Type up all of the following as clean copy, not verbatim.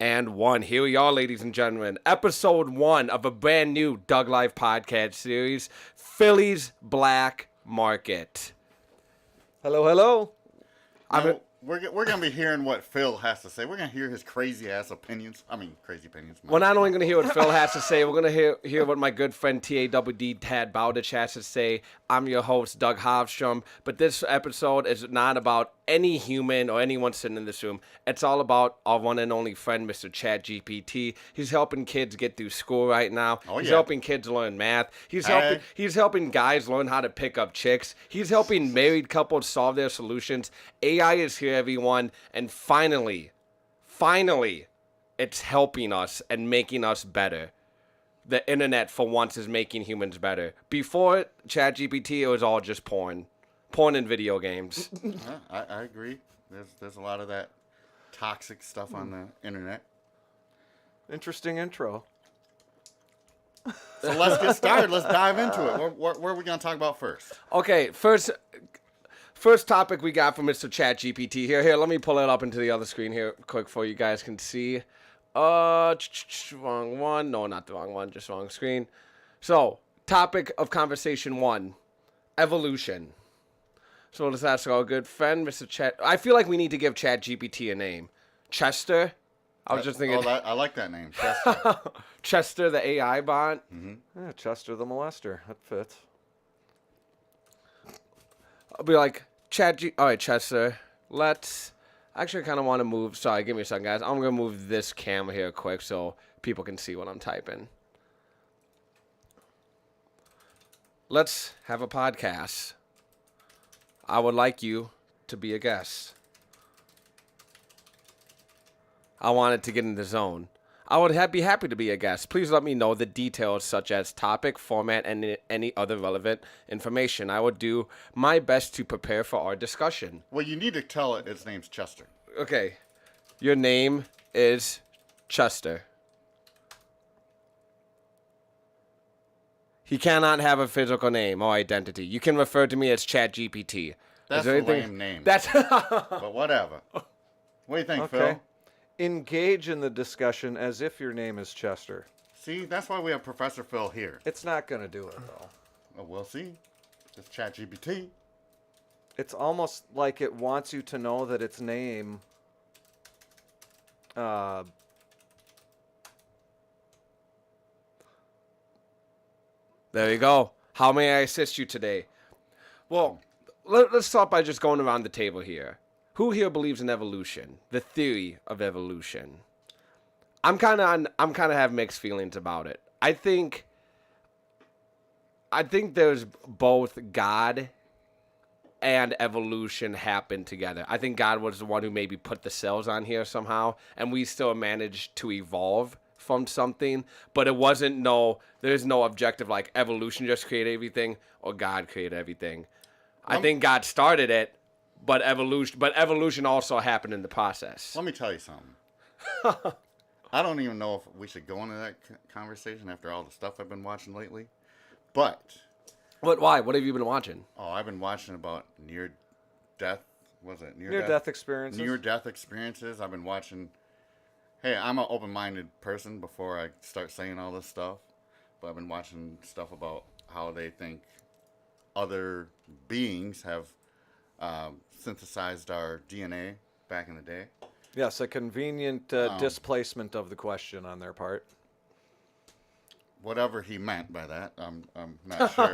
And one. Here we are, ladies and gentlemen. Episode 1 of a brand new Doug Life podcast series, Philly's Black Market. Hello, hello. We're going to be hearing what Phil has to say. We're going to hear his crazy-ass opinions. Crazy opinions. We're not only going to hear what Phil has to say, we're going to hear what my good friend TAWD Tad Bowditch has to say. I'm your host, Doug Hofstrom. But this episode is not about any human or anyone sitting in this room. It's all about our one and only friend, Mr. GPT. He's helping kids get through school right now. He's helping kids learn math. He's helping guys learn how to pick up chicks. He's helping married couples solve their solutions. AI is here, everyone, and finally, it's helping us and making us better. The internet, for once, is making humans better. Before ChatGPT, it was all just porn and video games. I agree. There's a lot of that toxic stuff on the internet. Interesting intro. So let's get started. Let's dive into it. Where are we going to talk about first? Okay, first topic we got from Mr. ChatGPT here. Let me pull it up into the other screen here quick for you guys can see. Wrong one. No, not the wrong one. Just wrong screen. So, topic of conversation 1, evolution. So let's ask our good friend, Mr. Chat. I feel like we need to give ChatGPT a name. Chester? I was just thinking. I like that name, Chester. Chester, the AI bot. Mm-hmm. Yeah, Chester the molester. That fits. I'll be like, all right, Chester, let's... Actually, I kind of want to move... Sorry, give me a second, guys. I'm going to move this camera here quick so people can see what I'm typing. Let's have a podcast. I would like you to be a guest. I wanted to get in the zone. I would be happy to be a guest. Please let me know the details such as topic, format, and any other relevant information. I would do my best to prepare for our discussion. Well, you need to tell it its name's Chester. Okay. Your name is Chester. He cannot have a physical name or identity. You can refer to me as ChatGPT. That's a lame name. But whatever. What do you think, Phil? Engage in the discussion as if your name is Chester. See, that's why we have Professor Phil here. It's not going to do it, though. Well, we'll see. It's ChatGPT. It's almost like it wants you to know that its name... There you go. How may I assist you today? Well, let's start by just going around the table here. Who here believes in evolution? The theory of evolution. I'm kind of have mixed feelings about it. I think there's both God and evolution happen together. I think God was the one who maybe put the cells on here somehow, and we still managed to evolve from something, but there's no objective like evolution just created everything or God created everything. I think God started it, but evolution also happened in the process. Let me tell you something. I don't even know if we should go into that conversation after all the stuff I've been watching lately. But why? What have you been watching? Oh, I've been watching about near-death. Was it near-death experiences? Near-death experiences. I've been watching. Hey, I'm an open-minded person before I start saying all this stuff. But I've been watching stuff about how they think other beings have synthesized our DNA back in the day. Yes, a convenient displacement of the question on their part. Whatever he meant by that, I'm not sure.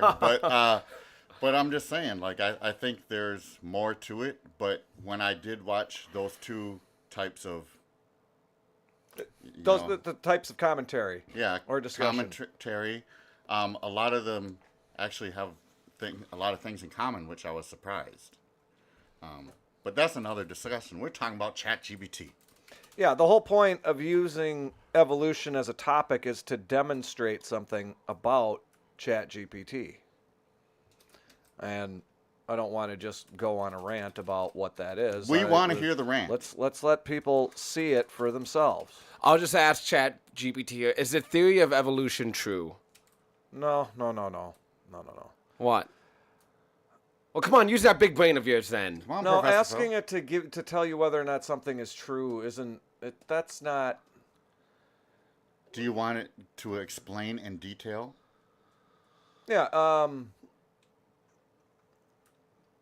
But I'm just saying, like, I think there's more to it. But when I did watch those two types of... the types of commentary. Yeah, or discussion. Commentary. A lot of them actually have a lot of things in common, which I was surprised. But that's another discussion. We're talking about ChatGPT. Yeah, the whole point of using evolution as a topic is to demonstrate something about ChatGPT. And I don't want to just go on a rant about what that is. We want to hear the rant. Let's let people see it for themselves. I'll just ask ChatGPT here, is the theory of evolution true? No. What? Well, come on, use that big brain of yours then. Come on, no, Professor asking Phil. it to tell you whether or not something is true isn't. That's not. Do you want it to explain in detail? Yeah.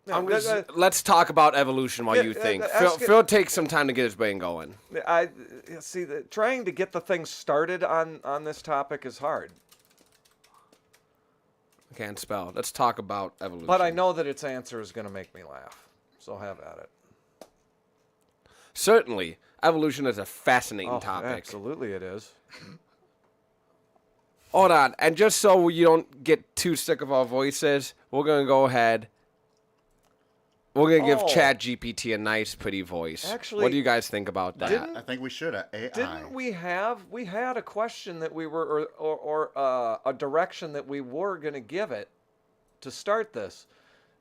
Let's talk about evolution while Yeah, you think. ask it- Phil takes some time to get his brain going. I see. Trying to get the thing started on this topic is hard. I can't spell. Let's talk about evolution. But I know that its answer is going to make me laugh. So have at it. Certainly, evolution is a fascinating Oh, topic. absolutely it is. Hold on. And just so you don't get too sick of our voices, we're going to go ahead. We're going to give Oh. ChatGPT a nice, pretty voice. Actually, what do you guys think about that? didn't- I think we should. AI. Didn't we had a question that we were or a direction that we were going to give it to start this?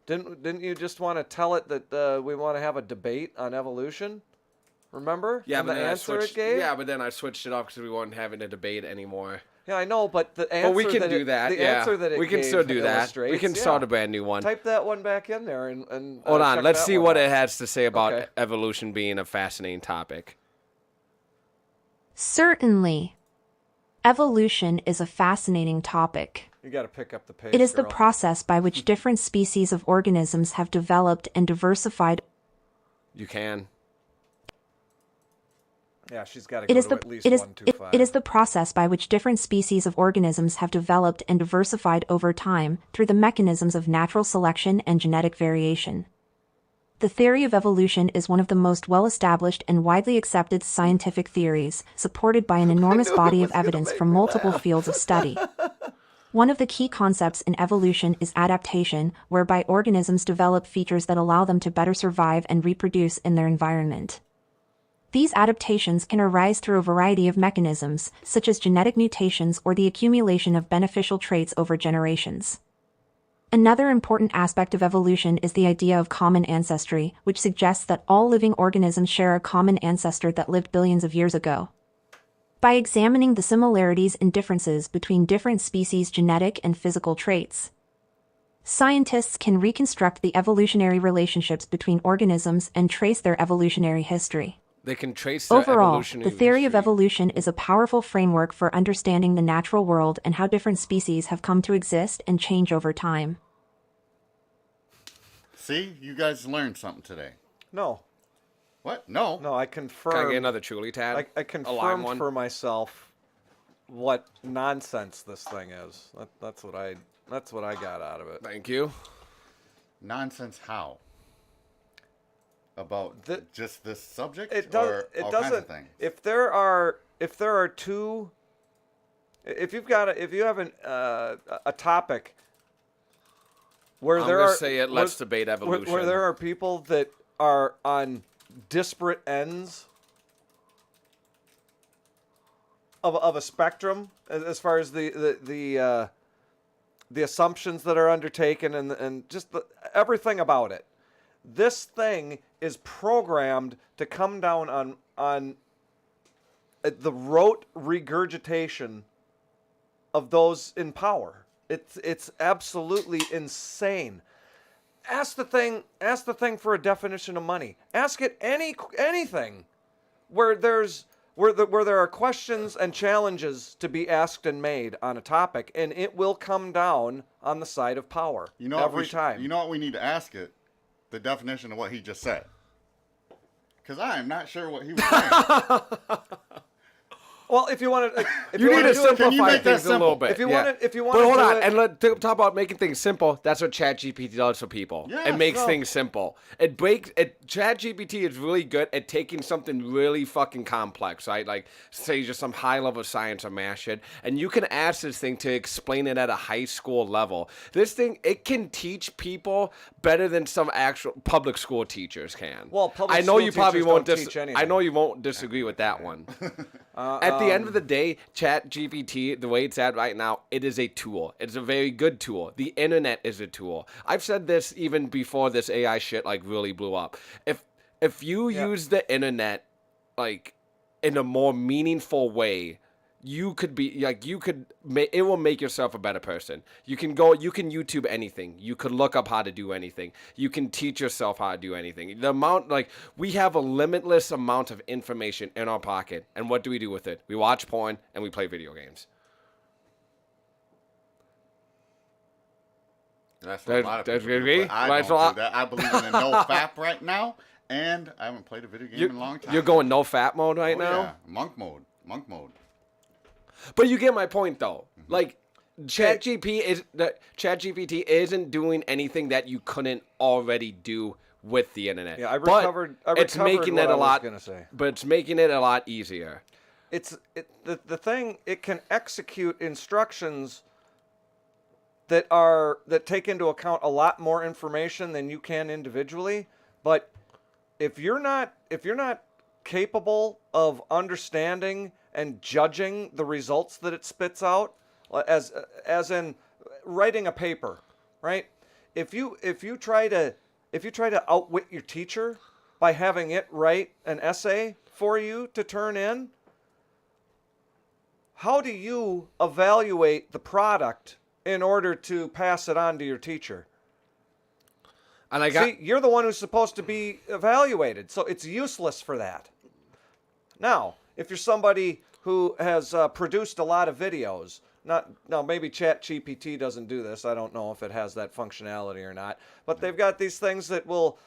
Didn't you just want to tell it that we want to have a debate on evolution? Remember? Yeah, And but the then answer I it switched. gave? Yeah, but then I switched it off because we weren't having a debate anymore. Yeah, I know, but the answer But we can that do it, that. The yeah, answer that it we can gave still do that. We illustrates, can yeah. start a brand new one. Type that one back in there and Hold on. check Let's that see one what out. it has to say about Okay. evolution being a fascinating topic. Certainly. Evolution is a fascinating topic. You got to pick up the pace. It is the girl. process by which different species of organisms have developed and diversified. You can. Yeah, she's got to It go is to the at least it is 125. it is the process by which different species of organisms have developed and diversified over time through the mechanisms of natural selection and genetic variation. The theory of evolution is one of the most well-established and widely accepted scientific theories, supported by an enormous body of evidence from multiple fields of study. One of the key concepts in evolution is adaptation, whereby organisms develop features that allow them to better survive and reproduce in their environment. These adaptations can arise through a variety of mechanisms, such as genetic mutations or the accumulation of beneficial traits over generations. Another important aspect of evolution is the idea of common ancestry, which suggests that all living organisms share a common ancestor that lived billions of years ago. By examining the similarities and differences between different species' genetic and physical traits, scientists can reconstruct the evolutionary relationships between organisms and trace their evolutionary history. They can trace their Overall, evolutionary the theory of history. evolution is a powerful framework for understanding the natural world and how different species have come to exist and change over time. See, you guys learned something today. No, What? No. no, I Can I confirmed. get another truly, Tad? I A lime confirmed one? for myself what nonsense this thing is. That's what I got out of it. Thank you. Nonsense. How? About just this subject, It does. or It all kinds of doesn't. things? If there are two, if you have a topic where I'm there gonna are say it. Let's debate evolution. where there are people that are on disparate ends of a spectrum as far as the assumptions that are undertaken and just everything about it. This thing is programmed to come down on the rote regurgitation of those in power. It's absolutely insane. Ask the thing for a definition of money. Ask it anything where there are questions and challenges to be asked and made on a topic, and it will come down on the side of power every time. You know what we need to ask it? The definition of what he just said. Because I am not sure what he was saying. Well, if you want to, You need to Can you simplify make that things a little simple? bit. If you yeah. want to, if you want But to hold do on, it, and let's talk about making things simple. That's what ChatGPT does for people. Yes, it makes no. things simple. ChatGPT is really good at taking something really fucking complex, right? Like, say, just some high level science or math shit, and you can ask this thing to explain it at a high school level. This thing, it can teach people better than some actual public school teachers can. Well, public I know school you probably teachers won't don't teach anything. I know you won't disagree with that one. At the end of the day, ChatGPT, the way it's at right now, it is a tool. It's a very good tool. The internet is a tool. I've said this even before this AI shit like really blew up. If you use the internet like in a more meaningful way, you could be like it will make yourself a better person. You can YouTube anything. You could look up how to do anything. You can teach yourself how to do anything. The amount, like, we have a limitless amount of information in our pocket, and what do we do with it? We watch porn and we play video games. That's what a lot of people do, agree? but I don't do that. I believe in a no fap right now, and I haven't played a video game in a long time. You're going no fap mode right now? Yeah. Monk mode. But you get my point, though. Like, ChatGPT isn't doing anything that you couldn't already do with the internet. Yeah, I recovered it's making what it I a lot. was gonna say. But it's making it a lot easier. The thing, it can execute instructions that take into account a lot more information than you can individually. But if you're not capable of understanding and judging the results that it spits out, as in writing a paper, right? If you try to outwit your teacher by having it write an essay for you to turn in, how do you evaluate the product in order to pass it on to your teacher? And see, you're the one who's supposed to be evaluated, so it's useless for that. Now, if you're somebody who has produced a lot of videos, maybe ChatGPT doesn't do this. I don't know if it has that functionality or not. But they've got these things that will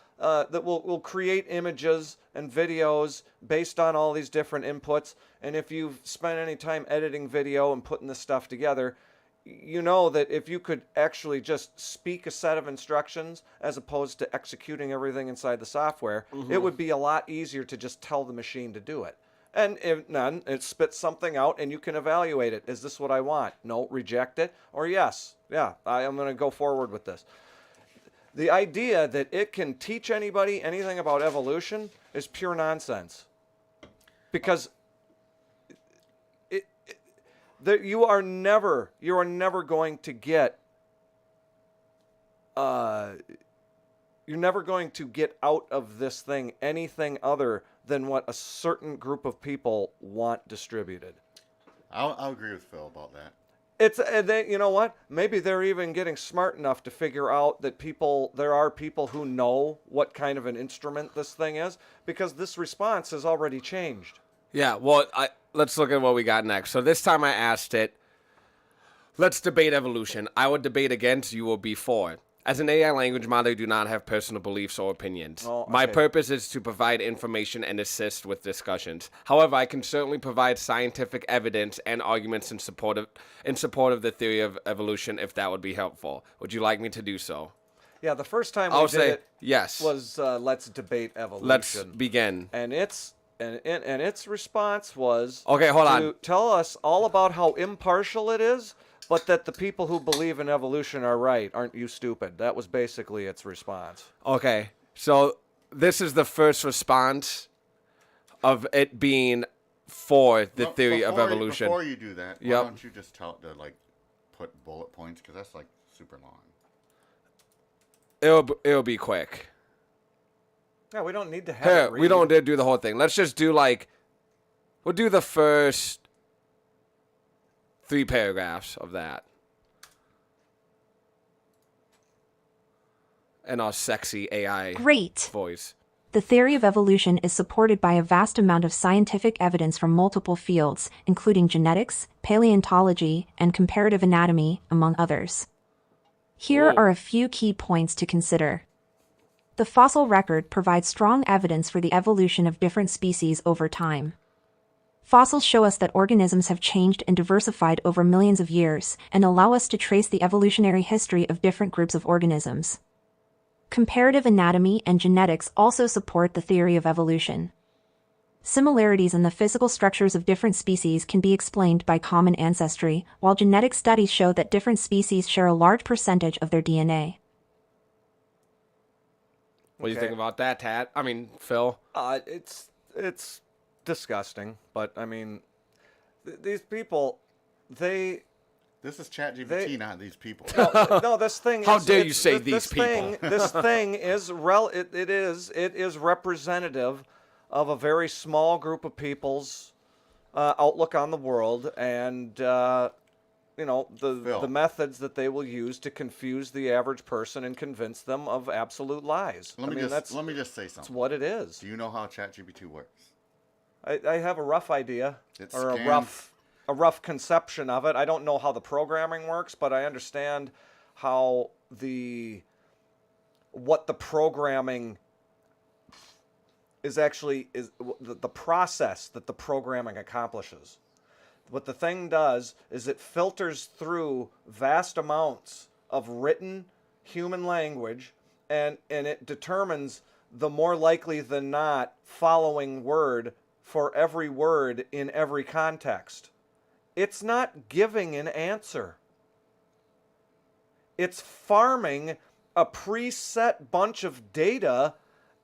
create images and videos based on all these different inputs. And if you've spent any time editing video and putting this stuff together, you know that if you could actually just speak a set of instructions as opposed to executing everything inside the software, it would be a lot easier to just tell the machine to do it. And if none, it spits something out and you can evaluate it. Is this what I want? No, reject it. Or yes, yeah, I'm going to go forward with this. The idea that it can teach anybody anything about evolution is pure nonsense. Because you are never going to get you're never going to get out of this thing anything other than what a certain group of people want distributed. I'll agree with Phil about that. You know what? Maybe they're even getting smart enough to figure out that there are people who know what kind of an instrument this thing is, because this response has already changed. Yeah, well, let's look at what we got next. So this time I asked it, let's debate evolution. I would debate against, you will be for it. As an AI language model, I do not have personal beliefs or opinions. Oh, okay. My purpose is to provide information and assist with discussions. However, I can certainly provide scientific evidence and arguments in support of the theory of evolution if that would be helpful. Would you like me to do so? Yeah, the first time we did it yes. was let's debate evolution. Let's begin. And its response was okay, hold on. To tell us all about how impartial it is, but that the people who believe in evolution are right. Aren't you stupid? That was basically its response. Okay, so this is the first response of it being for the theory of evolution. Before you do that, why don't you just tell it to put bullet points, because that's super long. It'll be quick. Yeah, we don't need to have it read. We don't do the whole thing. Let's just do we'll do the first 3 paragraphs of that. And our sexy AI voice. The theory of evolution is supported by a vast amount of scientific evidence from multiple fields, including genetics, paleontology, and comparative anatomy, among others. Here are a few key points to consider. The fossil record provides strong evidence for the evolution of different species over time. Fossils show us that organisms have changed and diversified over millions of years, and allow us to trace the evolutionary history of different groups of organisms. Comparative anatomy and genetics also support the theory of evolution. Similarities in the physical structures of different species can be explained by common ancestry, while genetic studies show that different species share a large percentage of their DNA. What do you think about that, Tad? I mean, Phil? It's disgusting, but I mean, these people, This is ChatGPT, not these people. No, this thing. How dare you say these people? This thing is it is representative of a very small group of people's outlook on the world and Phil. the methods that they will use to confuse the average person and convince them of absolute lies. Let me just say That's something. what it is. Do you know how ChatGPT works? I have a rough idea It or scans- a rough conception of it. I don't know how the programming works, but I understand how what the programming is actually is the process that the programming accomplishes. What the thing does is it filters through vast amounts of written human language and it determines the more likely than not following word for every word in every context. It's not giving an answer. It's farming a preset bunch of data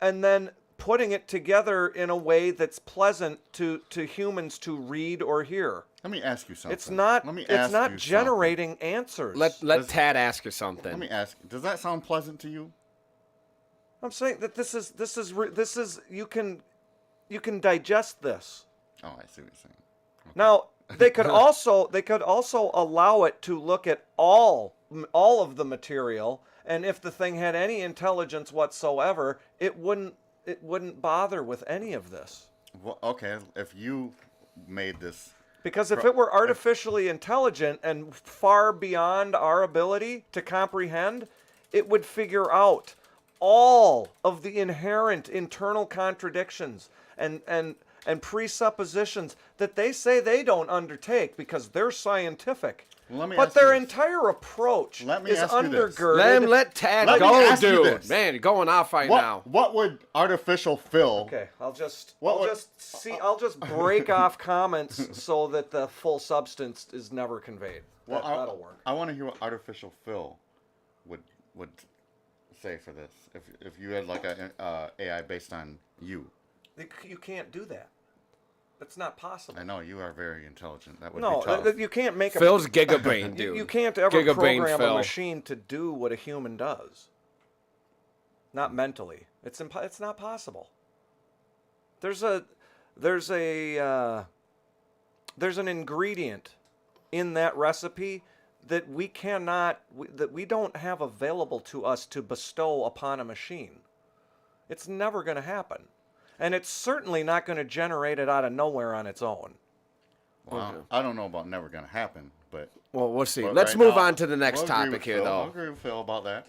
and then putting it together in a way that's pleasant to humans to read or hear. Let me ask you something. It's not Let me ask you generating answers. Let Tad ask you something. Let me ask. Does that sound pleasant to you? I'm saying that this is you can digest this. Oh, I see what you're saying. Okay. Now, they could also allow it to look at all of the material, and if the thing had any intelligence whatsoever, it wouldn't bother with any of this. Well, okay, if you made this, Because if it were artificially intelligent and far beyond our ability to comprehend, it would figure out all of the inherent internal contradictions and presuppositions that they say they don't undertake because they're scientific. Let me But ask you their this. entire approach Let me is ask you this. undergirded. Let Tad Let me go, ask you dude. this. Man, you're going off right now. what would artificial Phil? Okay, I'll just What- break off comments so that the full substance is never conveyed. Well, That'll work. I want to hear what artificial Phil would say for this. If you had like a AI based on you. You can't do that. That's not possible. I know you are very intelligent. That would No, be tough. you can't make Phil's gigabrain, dude. you can't ever Gigabrain program Phil. a machine to do what a human does. Not mentally. It's not possible. There's an ingredient in that recipe that we don't have available to us to bestow upon a machine. It's never going to happen. And it's certainly not going to generate it out of nowhere on its own. Well, I don't know about never gonna happen, but Well, we'll see. but Let's right move now, on to the next we'll agree topic with here, Phil. though. I'll agree with Phil about that.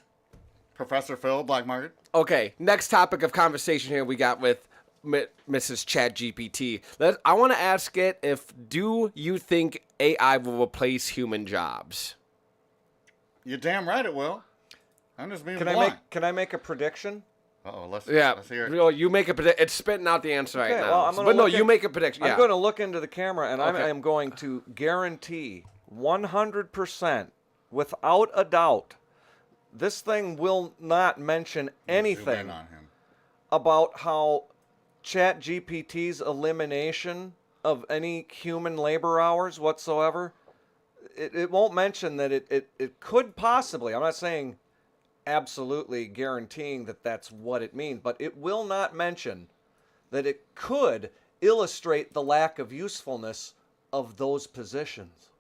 Professor Phil, Black Market. Okay, next topic of conversation here we got with Mrs. ChatGPT. I want to ask it do you think AI will replace human jobs? You're damn right it will. I'm just being Can blunt. I make a prediction? Uh-oh, let's hear it. Well, you make a prediction. It's spitting out the answer right Okay, now. well, I'm gonna But no, look you make a prediction. Yeah. I'm going to look into the camera and Okay. I am going to guarantee 100%, without a doubt, this thing will not mention Zoom in anything on him. about how ChatGPT's elimination of any human labor hours whatsoever. It won't mention that it could possibly, I'm not saying absolutely guaranteeing that that's what it means, but it will not mention that it could illustrate the lack of usefulness of those positions.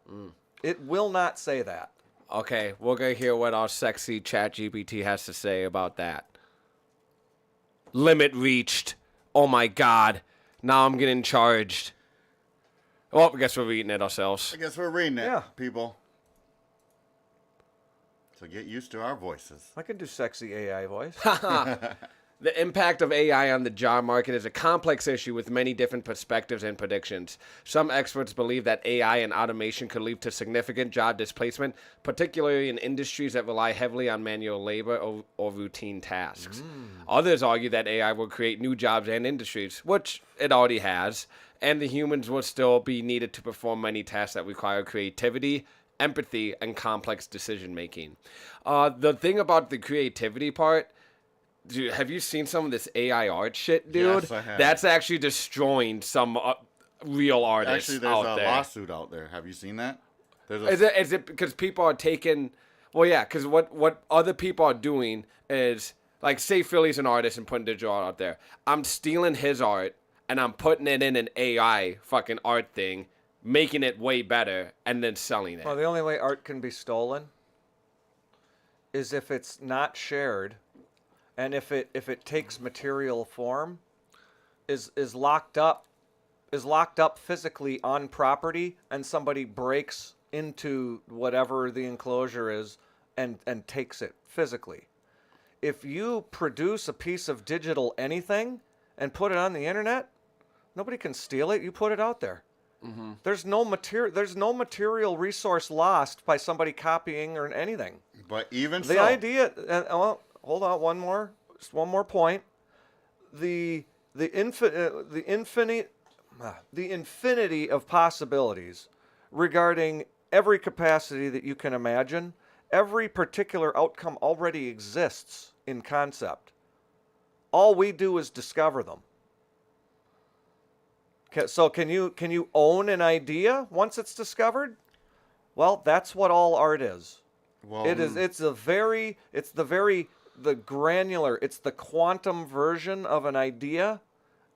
It will not say that. Okay, we're going to hear what our sexy ChatGPT has to say about that. Limit reached. Oh my God. Now I'm getting charged. Well, I guess we're reading it ourselves. I guess we're reading it, Yeah. people. So get used to our voices. I can do sexy AI voice. The impact of AI on the job market is a complex issue with many different perspectives and predictions. Some experts believe that AI and automation could lead to significant job displacement, particularly in industries that rely heavily on manual labor or routine tasks. Others argue that AI will create new jobs and industries, which it already has, and the humans will still be needed to perform many tasks that require creativity, empathy, and complex decision making. The thing about the creativity part, dude, have you seen some of this AI art shit, dude? Yes, I have. That's actually destroying some real artists Actually, there's out a there. lawsuit out there. Have you seen that? There's Is it because people are taking? Well, yeah, because what other people are doing is like, say Philly's an artist and putting digital art out there. I'm stealing his art. and I'm putting it in an AI fucking art thing, making it way better, and then selling it. Well, the only way art can be stolen is if it's not shared, and if it takes material form, is locked up physically on property, and somebody breaks into whatever the enclosure is and takes it physically. If you produce a piece of digital anything and put it on the internet, nobody can steal it. You put it out there. There's no material resource lost by somebody copying or anything. But even The idea, hold on, just one more point. The infinity of possibilities regarding every capacity that you can imagine, every particular outcome already exists in concept. All we do is discover them. So can you own an idea once it's discovered? Well, that's what all art is. Well, It's the granular, it's the quantum version of an idea,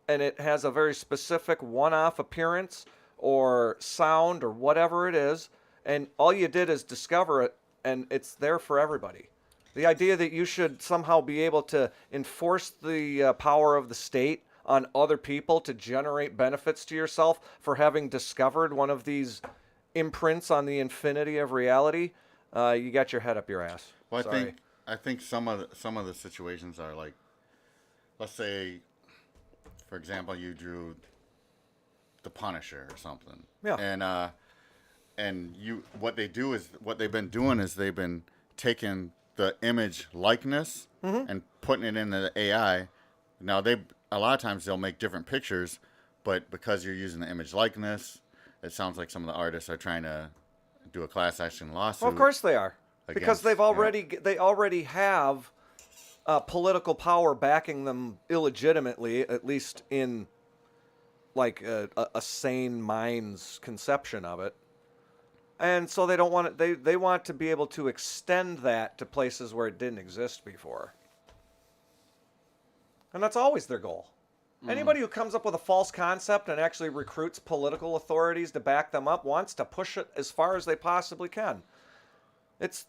and it has a very specific one-off appearance or sound or whatever it is, and all you did is discover it, and it's there for everybody. The idea that you should somehow be able to enforce the power of the state on other people to generate benefits to yourself for having discovered one of these imprints on the infinity of reality, you got your head up your ass. Well, Sorry. I think some of the situations are like, let's say, for example, you drew the Punisher or something. Yeah. And what they've been doing is they've been taking the image likeness and putting it into the AI. Now a lot of times they'll make different pictures, but because you're using the image likeness, it sounds like some of the artists are trying to do a class action lawsuit. Well, of course they are, because they already have political power backing them illegitimately, at least in like a sane mind's conception of it. And so they don't want it. They want to be able to extend that to places where it didn't exist before. And that's always their goal. Anybody who comes up with a false concept and actually recruits political authorities to back them up wants to push it as far as they possibly can. Let's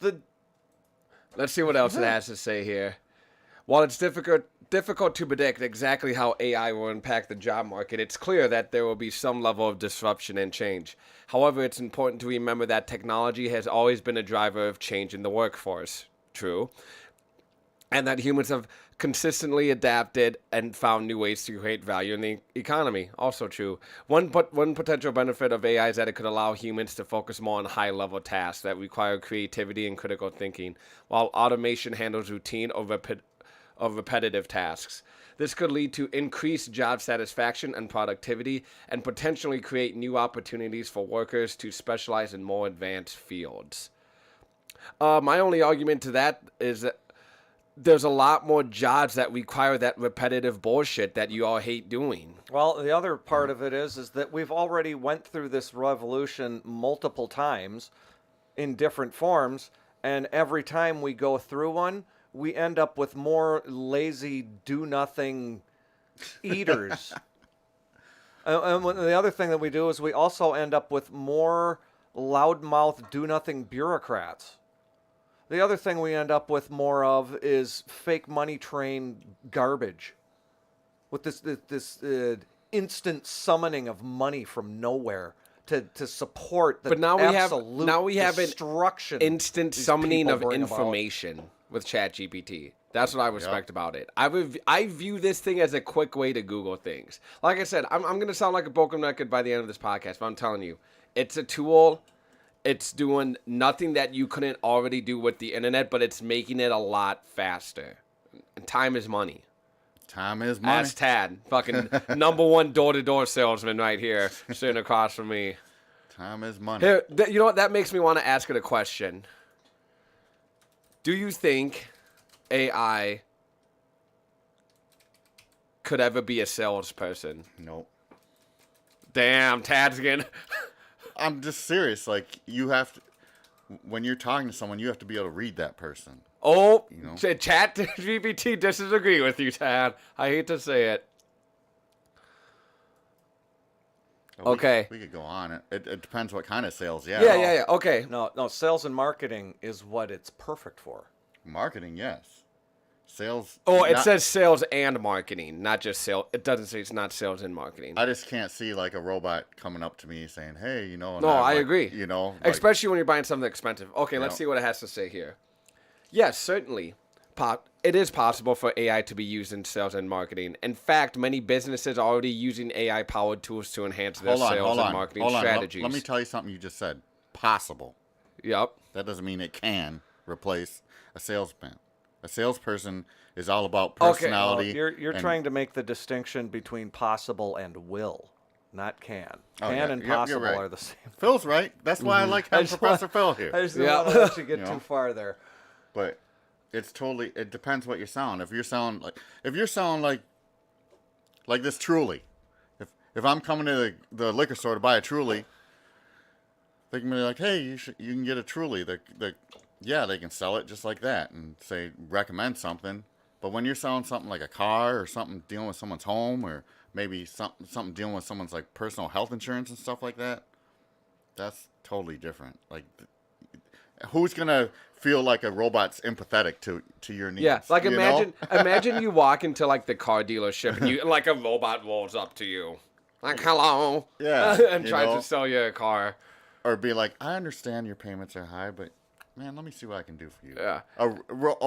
see what else it has to say here. While it's difficult to predict exactly how AI will impact the job market, it's clear that there will be some level of disruption and change. However, it's important to remember that technology has always been a driver of change in the workforce. True. And that humans have consistently adapted and found new ways to create value in the economy. Also true. One potential benefit of AI is that it could allow humans to focus more on high-level tasks that require creativity and critical thinking, while automation handles routine or repetitive tasks. This could lead to increased job satisfaction and productivity, and potentially create new opportunities for workers to specialize in more advanced fields. My only argument to that is that there's a lot more jobs that require that repetitive bullshit that you all hate doing. Well, the other part of it is that we've already went through this revolution multiple times in different forms, and every time we go through one, we end up with more lazy, do-nothing eaters. And the other thing that we do is we also end up with more loudmouth, do-nothing bureaucrats. The other thing we end up with more of is fake money train garbage, with this instant summoning of money from nowhere to support the absolute destruction. Instant summoning of information with ChatGPT. That's what I respect about it. I view this thing as a quick way to Google things. Like I said, I'm going to sound like a broken record by the end of this podcast, but I'm telling you, it's a tool. It's doing nothing that you couldn't already do with the internet, but it's making it a lot faster. And time is money. Time is money. Ask Tad, fucking #1 door-to-door salesman right here, sitting across from me. Time is money. Here, you know what? That makes me want to ask it a question. Do you think AI could ever be a salesperson? Nope. Damn, Tad's again. I'm just serious. Like, you have to, when you're talking to someone, you have to be able to read that person. Oh, You know? Chat GPT disagree with you, Tad. I hate to say it. Okay. We could go on. It depends what kind of sales. Yeah. Yeah. Okay. No, sales and marketing is what it's perfect for. Marketing, yes. Sales. Oh, it not- says sales and marketing, not just sales. It doesn't say it's not sales and marketing. I just can't see like a robot coming up to me saying, "Hey, and No, I'm I like, agree. like- Especially when you're buying something expensive. Okay, let's Yeah. see what it has to say here. Yes, certainly. It is possible for AI to be used in sales and marketing. In fact, many businesses are already using AI-powered tools to enhance their sales and marketing strategies. Let me tell you something you just said. Possible. Yep. That doesn't mean it can replace a salesman. A salesperson is all about Okay. personality. You're trying to make the distinction between possible and will, not can. Oh, Can yeah. and Yep, you're possible right. are the same. Phil's right. That's why I like having Professor Phil I here. just don't Yeah. want to let you get You know? too far there. But it's totally. It depends what you're selling. If you're selling like this Truly, if I'm coming to the liquor store to buy a Truly, they can be like, hey, you can get a Truly. Yeah, they can sell it just like that and say recommend something. But when you're selling something like a car or something dealing with someone's home or maybe something dealing with someone's like personal health insurance and stuff like that, that's totally different. Like, who's gonna feel like a robot's empathetic to your needs? Yeah, like you imagine know? imagine you walk into like the car dealership and you like a robot rolls up to you. Like, hello. Yeah, and you tries know? to sell you a car. Or be like, I understand your payments are high, but man, let me see what I can do for you. Yeah. A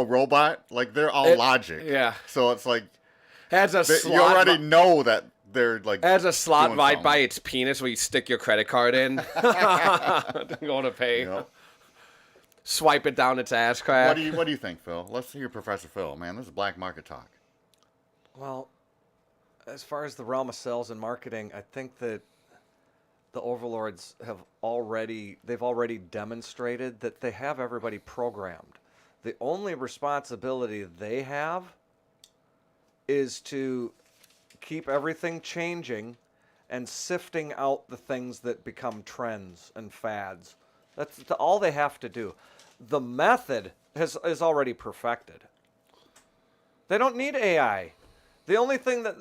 robot, like they're all logic. yeah. So it's like Has a you slot already know that they're like. has a slot doing right something. by its penis where you stick your credit card in. Go to pay. You know? Swipe it down its ass crack. What do you think, Phil? Let's hear Professor Phil. Man, this is black market talk. Well, as far as the realm of sales and marketing, I think that the overlords have already demonstrated that they have everybody programmed. The only responsibility they have is to keep everything changing and sifting out the things that become trends and fads. That's all they have to do. The method is already perfected. They don't need AI. The only thing that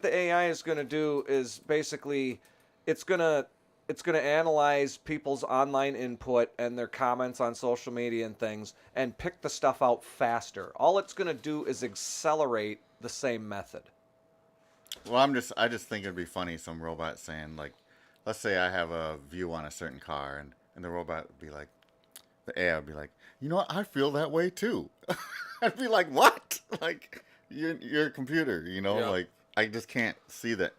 the AI is going to do is basically it's going to analyze people's online input and their comments on social media and things and pick the stuff out faster. All it's going to do is accelerate the same method. Well, I just think it'd be funny some robot saying like, let's say I have a view on a certain car and the robot would be like, the AI would be like, you know what, I feel that way too. I'd be like, what? Like you're a computer, you know? Yeah. Like I just can't see the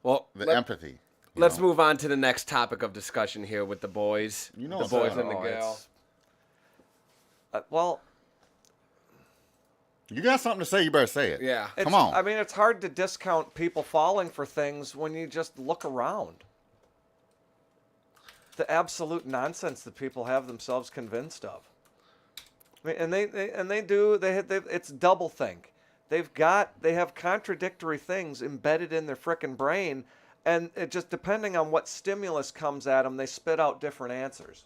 Well, empathy. you let's know? move on to the next topic of discussion here with the boys. You know the what's boys going and the on. girl. Well, You got something to say, you better say it. Yeah. Come on. I mean, it's hard to discount people falling for things when you just look around. The absolute nonsense that people have themselves convinced of. I mean, it's doublethink. They have contradictory things embedded in their frickin' brain, and it just depending on what stimulus comes at them, they spit out different answers.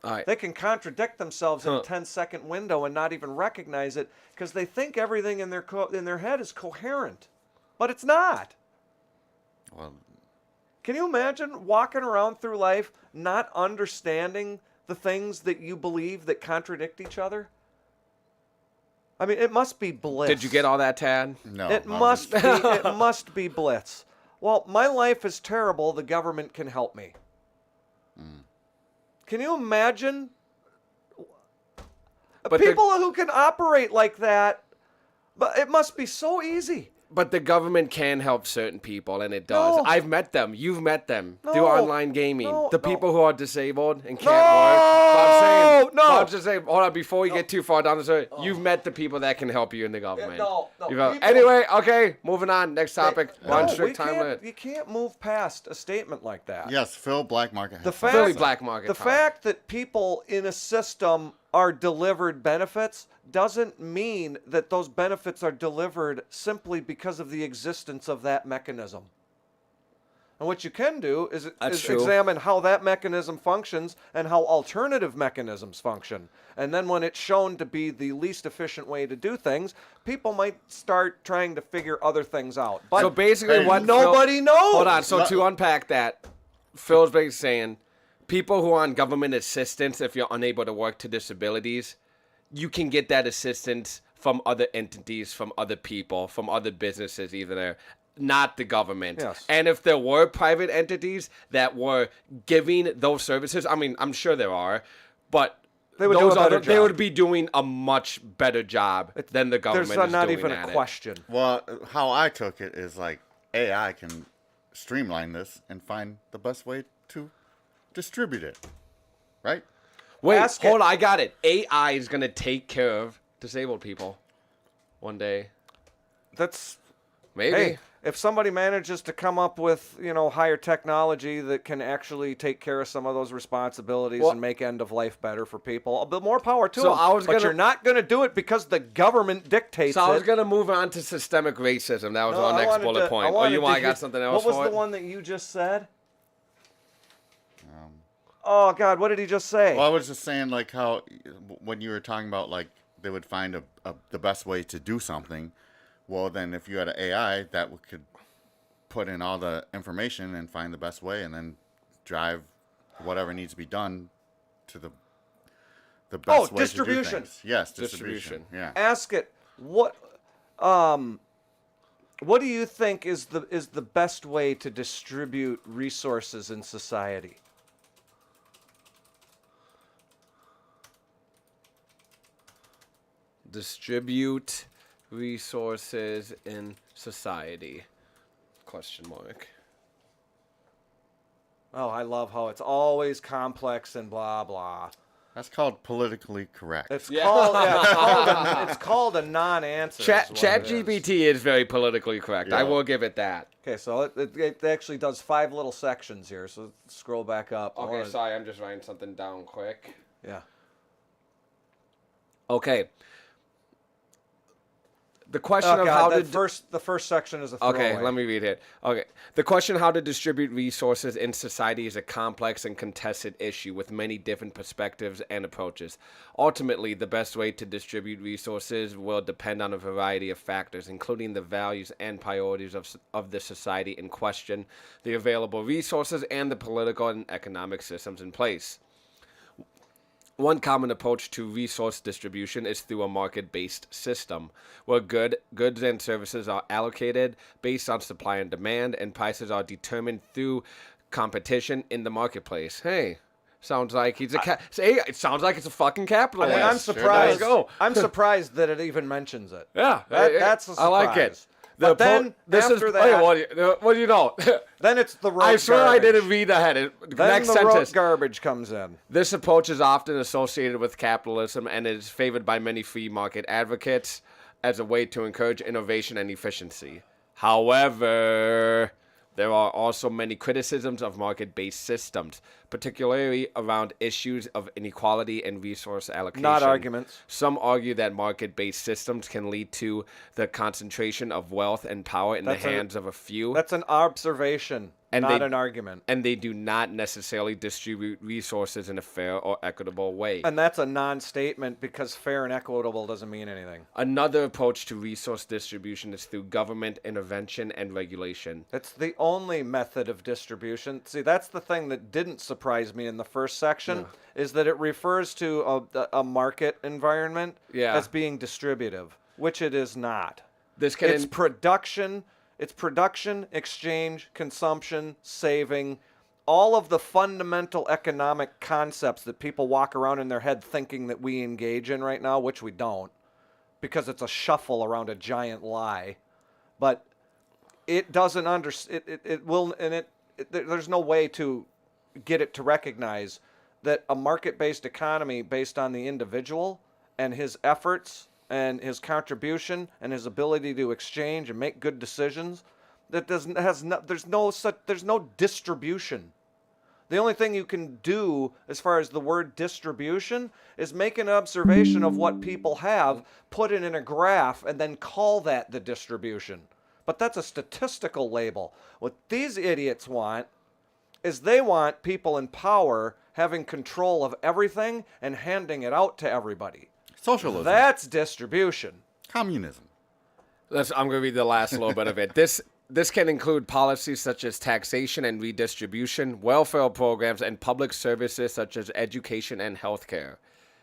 All right. They can contradict themselves in a 10-second window and not even recognize it because they think everything in their head is coherent, but it's not. Well, Can you imagine walking around through life not understanding the things that you believe that contradict each other? I mean, it must be bliss. Did you get all that, Tad? no. It I must was- be. It must be blitz. Well, my life is terrible. The government can help me. Can you imagine But people who can operate like that? But it must be so easy. But the government can help certain people, and it does. No. I've met them. You've met them through No. online gaming. No, The no. people who are disabled and can't No. work. But I'm saying, No. but I'm just saying, hold on, before you get too far down the road, you've met the people that can help you in the government. no, You've- people- Anyway, okay, moving on. Next topic. We're on No, strict time limit. you can't move past a statement like that. Yes, Phil Black Market. has The something Philly to say. black market. The talk. fact that people in a system are delivered benefits doesn't mean that those benefits are delivered simply because of the existence of that mechanism. And what you can do is true. examine how that mechanism functions and how alternative mechanisms function. And then when it's shown to be the least efficient way to do things, people might start trying to figure other things out. But So basically, Hey, what nobody knows. Hold on. So to unpack that, Phil's basically saying people who are on government assistance, if you're unable to work to disabilities, you can get that assistance from other entities, from other people, from other businesses, either not the government. Yes. And if there were private entities that were giving those services, I mean, I'm sure there are, but They would do a better they job. would be doing a much better job than the government There's is not doing even at a it. question. Well, how I took it is like AI can streamline this and find the best way to distribute it, right? Wait, Ask hold it. on, I got it. AI is gonna take care of disabled people one day. That's Maybe. hey, if somebody manages to come up with, higher technology that can actually take care of some of those responsibilities Well- and make end of life better for people, a bit more power to So them. I was but gonna- you're not going to do it because the government dictates So I was it. gonna move on to systemic racism. That was No, our I next wanted bullet to- point. wanted You to want? I hear- got something else What was for the it? one that you just said? Oh God, what did he just say? Well, I was just saying like how when you were talking about like they would find the best way to do something. Well, then if you had an AI that could put in all the information and find the best way, and then drive whatever needs to be done to the best way distribution. to do things. Yes, Distribution. Yeah. Ask it what do you think is the best way to distribute resources in society? Distribute resources in society? Question mark. Oh, I love how it's always complex and blah blah. That's called politically correct. It's Yeah. it's called a non-answer. Chat is what it is. GPT is very politically correct. I Yeah. will give it that. Okay, so it actually does 5 little sections here. So scroll back up. I Okay, wanna- sorry, I'm just writing something down quick. Yeah. Okay. The question Oh of God, how that to the first section is a throwaway. Okay, let me read it. Okay. The question how to distribute resources in society is a complex and contested issue with many different perspectives and approaches. Ultimately, the best way to distribute resources will depend on a variety of factors, including the values and priorities of the society in question, the available resources, and the political and economic systems in place. One common approach to resource distribution is through a market-based system, where goods and services are allocated based on supply and demand, and prices are determined through competition in the marketplace. Hey, sounds like he's it sounds like it's a fucking capitalist. And I'm Sure surprised. does. Go. I'm surprised that it even mentions it. Yeah, That's a I like it. surprise. But then after that, what do you know? then it's the rote I swear garbage. I didn't read ahead. Then Next the sentence. rote garbage comes in. This approach is often associated with capitalism and is favored by many free market advocates as a way to encourage innovation and efficiency. However, there are also many criticisms of market-based systems, particularly around issues of inequality and resource allocation. Not arguments. Some argue that market-based systems can lead to the concentration of wealth and power in That's the a- hands of a few. That's an observation, And not they- an argument. And they do not necessarily distribute resources in a fair or equitable way. And that's a non-statement because fair and equitable doesn't mean anything. Another approach to resource distribution is through government intervention and regulation. It's the only method of distribution. See, that's the thing that didn't surprise me in the first section, is that it refers to a market environment Yeah. as being distributive, which it is not. This can It's production, exchange, consumption, saving, all of the fundamental economic concepts that people walk around in their head thinking that we engage in right now, which we don't, because it's a shuffle around a giant lie. But it doesn't it will, and there's no way to get it to recognize that a market-based economy based on the individual and his efforts and his contribution and his ability to exchange and make good decisions, there's no distribution. The only thing you can do as far as the word distribution is make an observation of what people have, put it in a graph, and then call that the distribution. but that's a statistical label. What these idiots want is they want people in power having control of everything and handing it out to everybody. Socialism. That's distribution. Communism. I'm going to read the last little bit of it. This can include policies such as taxation and redistribution, welfare programs, and public services such as education and healthcare.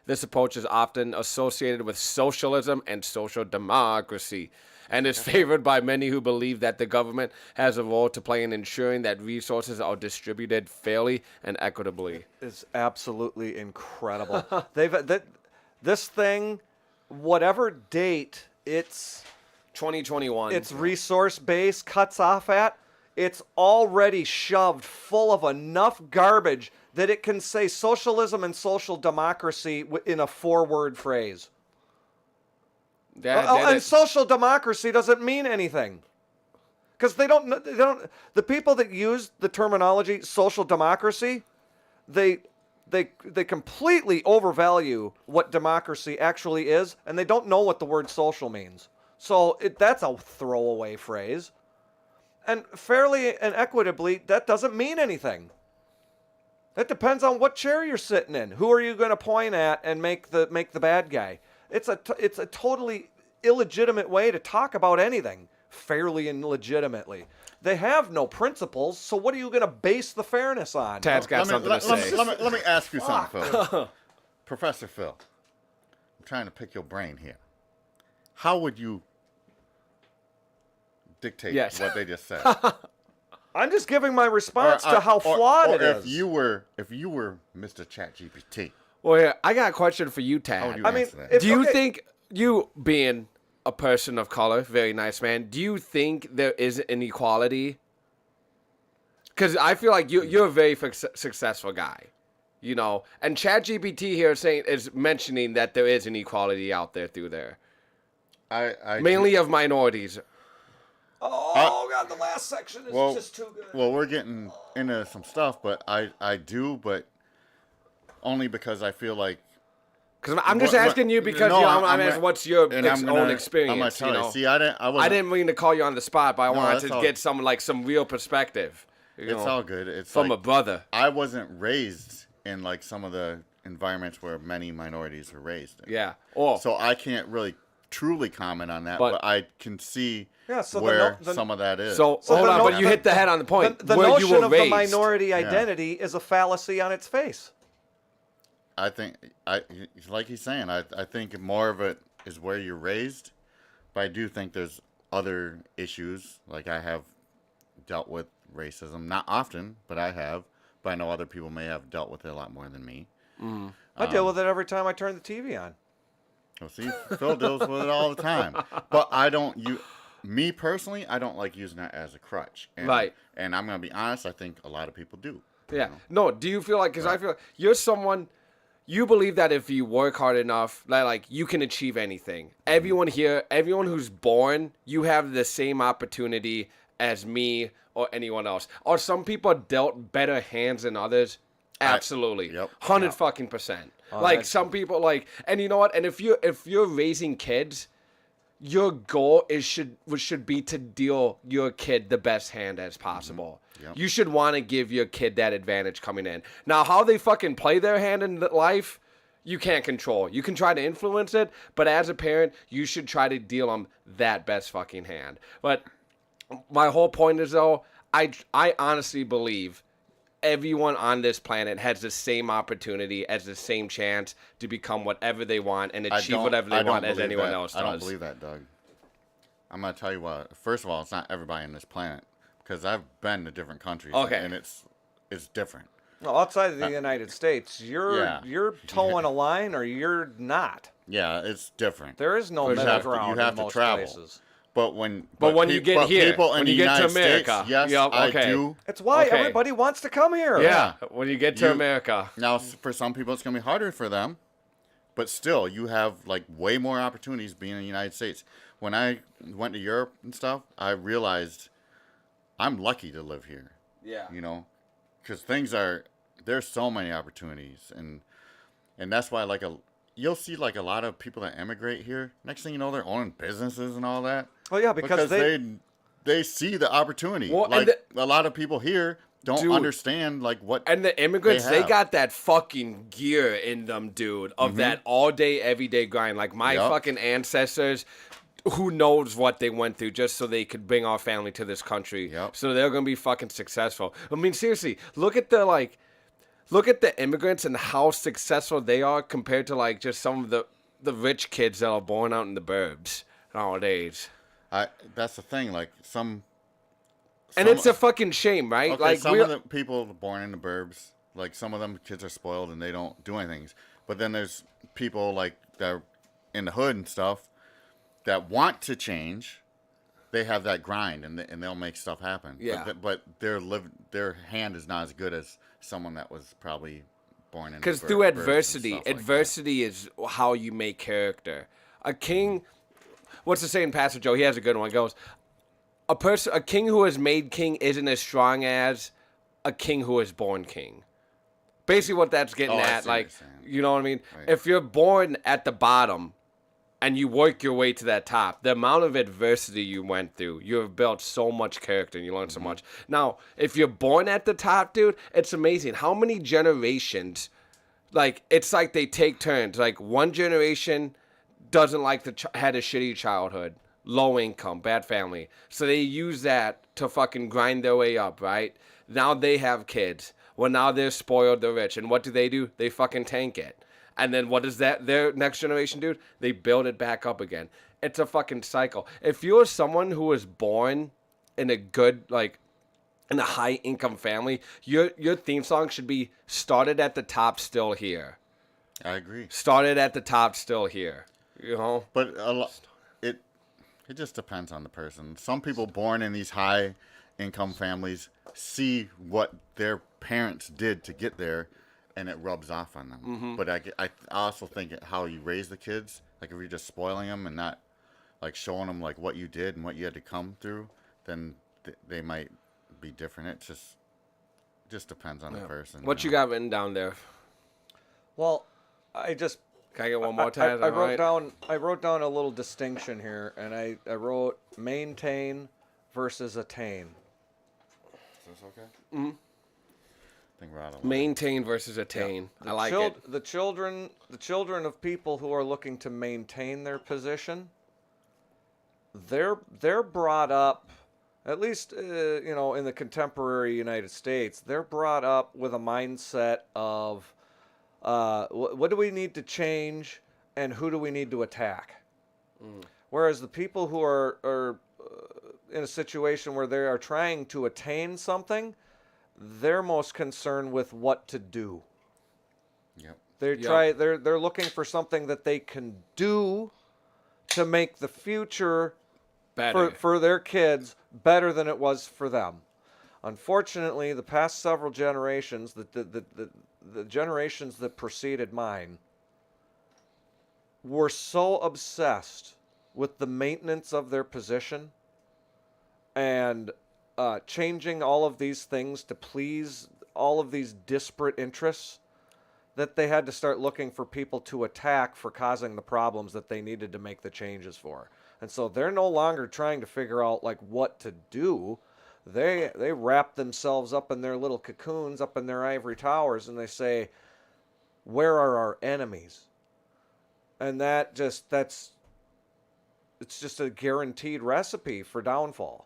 This approach is often associated with socialism and social democracy, and is favored by many who believe that the government has a role to play in ensuring that resources are distributed fairly and equitably. It's absolutely incredible. This thing, whatever date it's 2021. its resource base cuts off at, it's already shoved full of enough garbage that it can say socialism and social democracy in a 4-word phrase. And social democracy doesn't mean anything. Because they don't, the people that use the terminology social democracy, they completely overvalue what democracy actually is, and they don't know what the word social means. So that's a throwaway phrase. And fairly and equitably, that doesn't mean anything. That depends on what chair you're sitting in. Who are you going to point at and make the bad guy? It's a totally illegitimate way to talk about anything fairly and legitimately. They have no principles, so what are you going to base the fairness on? Tad's got something to say. Let me ask you something, Phil. Professor Phil, I'm trying to pick your brain here. How would you dictate what they just said? I'm just giving my response to how flawed it is. If you were Mr. ChatGPT. Well, yeah, I got a question for you, Tad. How would you answer that? Do you think, you being a person of color, very nice man, do you think there is inequality? Because I feel like you're a very successful guy, you know, and ChatGPT here is mentioning that there is inequality out there through there. Mainly of minorities. Oh, God, the last section is just too good. Well, we're getting into some stuff, but I do, but only because I feel like... Because I'm just asking you because I'm asking what's your own experience. I'm going to tell you. See, I didn't mean to call you on the spot, but I wanted to get some real perspective. It's all good. It's from a brother. I wasn't raised in like some of the environments where many minorities are raised in. Yeah. So I can't really truly comment on that, but I can see where some of that is. So hold on, but you hit the head on the point. The notion of the minority identity is a fallacy on its face. I think, like he's saying, I think more of it is where you're raised, but I do think there's other issues. Like I have dealt with racism, not often, but I have. But I know other people may have dealt with it a lot more than me. Mm. I deal with it every time I turn the TV on. Well, see, Phil deals with it all the time. But me personally, I don't like using that as a crutch. Right. And I'm going to be honest, I think a lot of people do. Yeah. You know? No, do you feel like, because I feel like you're someone, you believe that if you work hard enough, that like you can achieve anything. Everyone here, everyone who's born, you have the same opportunity as me or anyone else. Are some people dealt better hands than others? Absolutely. 100%. Like some people and you know what? And if you're raising kids, your goal should be to deal your kid the best hand as possible. Mm-hmm. Yep. You should want to give your kid that advantage coming in. Now, how they fucking play their hand in life, you can't control. You can try to influence it, but as a parent, you should try to deal them that best fucking hand. But my whole point is, though, I honestly believe everyone on this planet has the same opportunity, has the same chance to become whatever they want and achieve whatever they want as anyone else does. I don't believe that, Doug. I'm going to tell you what. First of all, it's not everybody on this planet because I've been to different countries and it's different. Well, outside of the United States, you're towing a line or you're not. Yeah, it's different. There is no middle ground you have in most to travel. places. But when you get here, people in when the you get to United America, States, yes, I do. It's why everybody wants to come here. Yeah, when you get to America. Now, for some people, it's going to be harder for them. But still, you have like way more opportunities being in the United States. When I went to Europe and stuff, I realized I'm lucky to live here. Yeah. You know, because there's so many opportunities. And that's why you'll see like a lot of people that emigrate here. Next thing you know, they're owning businesses and all that. Well, yeah, because they they see the opportunity. Well, like a lot of people here don't Dude. understand like what. And the immigrants, they have. got that fucking gear in them, dude, of that all day, everyday grind. Like my Yup. fucking ancestors, who knows what they went through just so they could bring our family to this country. Yup. So they're gonna be fucking successful. I mean, seriously, look at the immigrants and how successful they are compared to like just some of the rich kids that are born out in the burbs nowadays. That's the thing. Like And it's a fucking shame, right? Okay, like some of the people born in the burbs, like some of them kids are spoiled and they don't do anything. But then there's people like that are in the hood and stuff that want to change. They have that grind and they'll make stuff happen. Yeah. But their hand is not as good as someone that was probably born in. Because through adversity, adversity is how you make character. A king, what's the saying, Pastor Joe? He has a good one. He goes, a king who is made king isn't as strong as a king who is born king. Basically, what that's getting I at, see what like, you're saying. you know what I mean? Right. If you're born at the bottom and you work your way to that top, the amount of adversity you went through, you have built so much character and you learn so much. Now, if you're born at the top, dude, it's amazing how many generations, like, it's like they take turns. Like, one generation doesn't like had a shitty childhood, low income, bad family. So they use that to fucking grind their way up, right? Now they have kids. Well, now they're spoiled, they're rich. And what do? They fucking tank it. And then what does their next generation do? They build it back up again. It's a fucking cycle. If you're someone who was born in a good, like, in a high income family, your theme song should be started at the top, still here. I agree. Started at the top, still here. You know? But it just depends on the person. Some people born in these high income families see what their parents did to get there, and it rubs off on them. But I also think how you raise the kids, like if you're just spoiling them and not like showing them like what you did and what you had to come through, then they might be different. It just depends on the person. What you got written down there? Well, Can I get one more time? I wrote down a little distinction here, and I wrote maintain versus attain. Is this okay? Mm-hmm. I think we're out of line. Maintain versus attain. I like it. The children of people who are looking to maintain their position, they're brought up, at least in the contemporary United States, they're brought up with a mindset of what do we need to change and who do we need to attack. Whereas the people who are in a situation where they are trying to attain something, they're most concerned with what to do. Yep. They're looking for something that they can do to make the future Better. for their kids better than it was for them. Unfortunately, the past several generations, the generations that preceded mine, were so obsessed with the maintenance of their position and changing all of these things to please all of these disparate interests that they had to start looking for people to attack for causing the problems that they needed to make the changes for. And so they're no longer trying to figure out like what to do. They wrap themselves up in their little cocoons, up in their ivory towers, and they say, where are our enemies? And it's just a guaranteed recipe for downfall.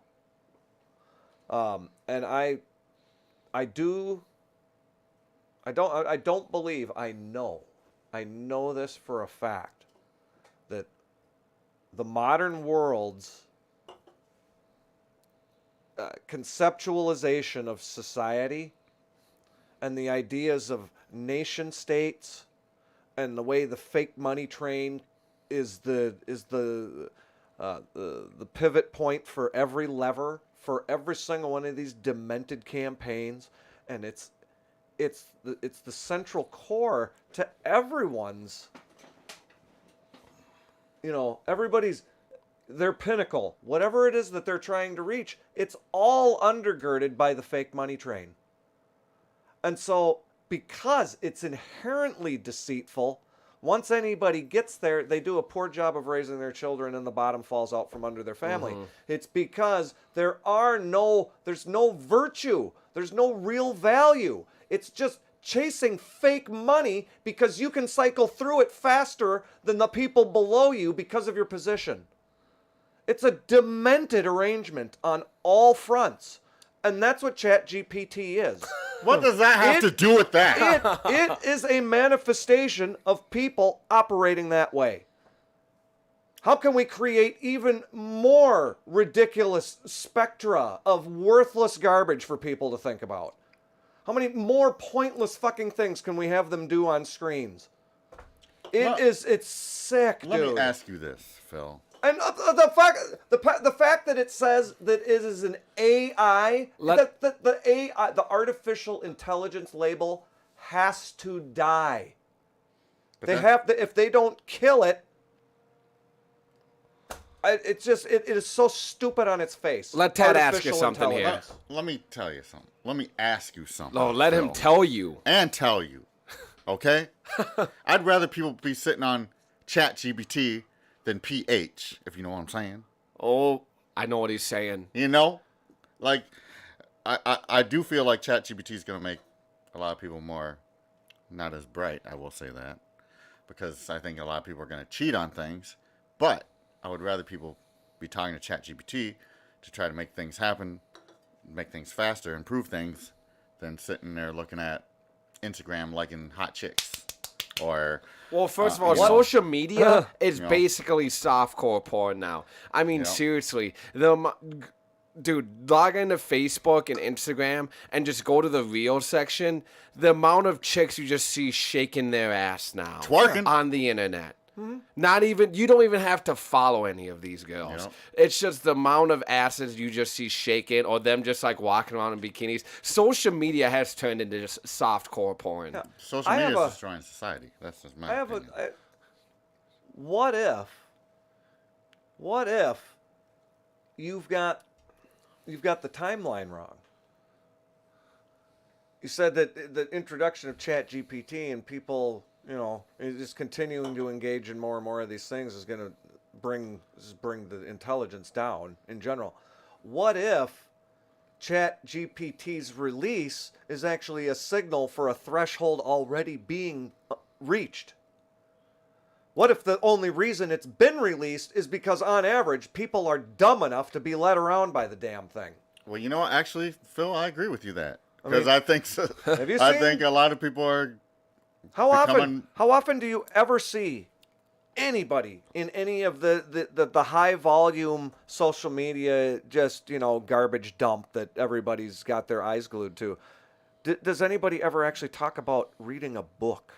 And I don't believe, I know this for a fact, that the modern world's conceptualization of society and the ideas of nation states and the way the fake money train is the pivot point for every lever for every single one of these demented campaigns, and it's the central core to everyone's, everybody's, their pinnacle, whatever it is that they're trying to reach, it's all undergirded by the fake money train. And so, because it's inherently deceitful, Once anybody gets there, they do a poor job of raising their children and the bottom falls out from under their family. It's because there's no virtue. There's no real value. It's just chasing fake money because you can cycle through it faster than the people below you because of your position. It's a demented arrangement on all fronts. And that's what ChatGPT is. What does that have to do with that? It is a manifestation of people operating that way. How can we create even more ridiculous spectra of worthless garbage for people to think about? How many more pointless fucking things can we have them do on screens? It's sick, dude. Let me ask you this, Phil. And the fact that it says that it is an AI, the artificial intelligence label has to die. If they don't kill it, it is so stupid on its face. Let Ted ask you Artificial something here. intelligence. Let me tell you something. Let me ask you something. No, let him Phil. tell you. And tell you. Okay? I'd rather people be sitting on ChatGPT than PH, if you know what I'm saying. Oh, I know what he's saying. You know? Like, I do feel like ChatGPT is going to make a lot of people more, not as bright, I will say that. Because I think a lot of people are going to cheat on things. But I would rather people be talking to ChatGPT to try to make things happen, make things faster, improve things, than sitting there looking at Instagram liking hot chicks. Or... Well, first of all, you know. social media is You know. basically softcore porn now. I mean, Yeah. seriously. Dude, log into Facebook and Instagram and just go to the Reels section. The amount of chicks you just see shaking their ass now. Twerking. On the internet. You don't even have to follow any of these girls. Yep. It's just the amount of asses you just see shaking or them just like walking around in bikinis. Social media has turned into just softcore porn. Yeah. Social I media have is destroying society. That's just my I have opinion. what if you've got the timeline wrong? You said that the introduction of ChatGPT and people, just continuing to engage in more and more of these things is going to bring the intelligence down in general. What if ChatGPT's release is actually a signal for a threshold already being reached? What if the only reason it's been released is because, on average, people are dumb enough to be led around by the damn thing? Well, you know what? Actually, Phil, I agree with you that. Because I think Have you I seen- think a lot of people are How becoming- often do you ever see anybody in any of the high volume social media just garbage dump that everybody's got their eyes glued to? Does anybody ever actually talk about reading a book?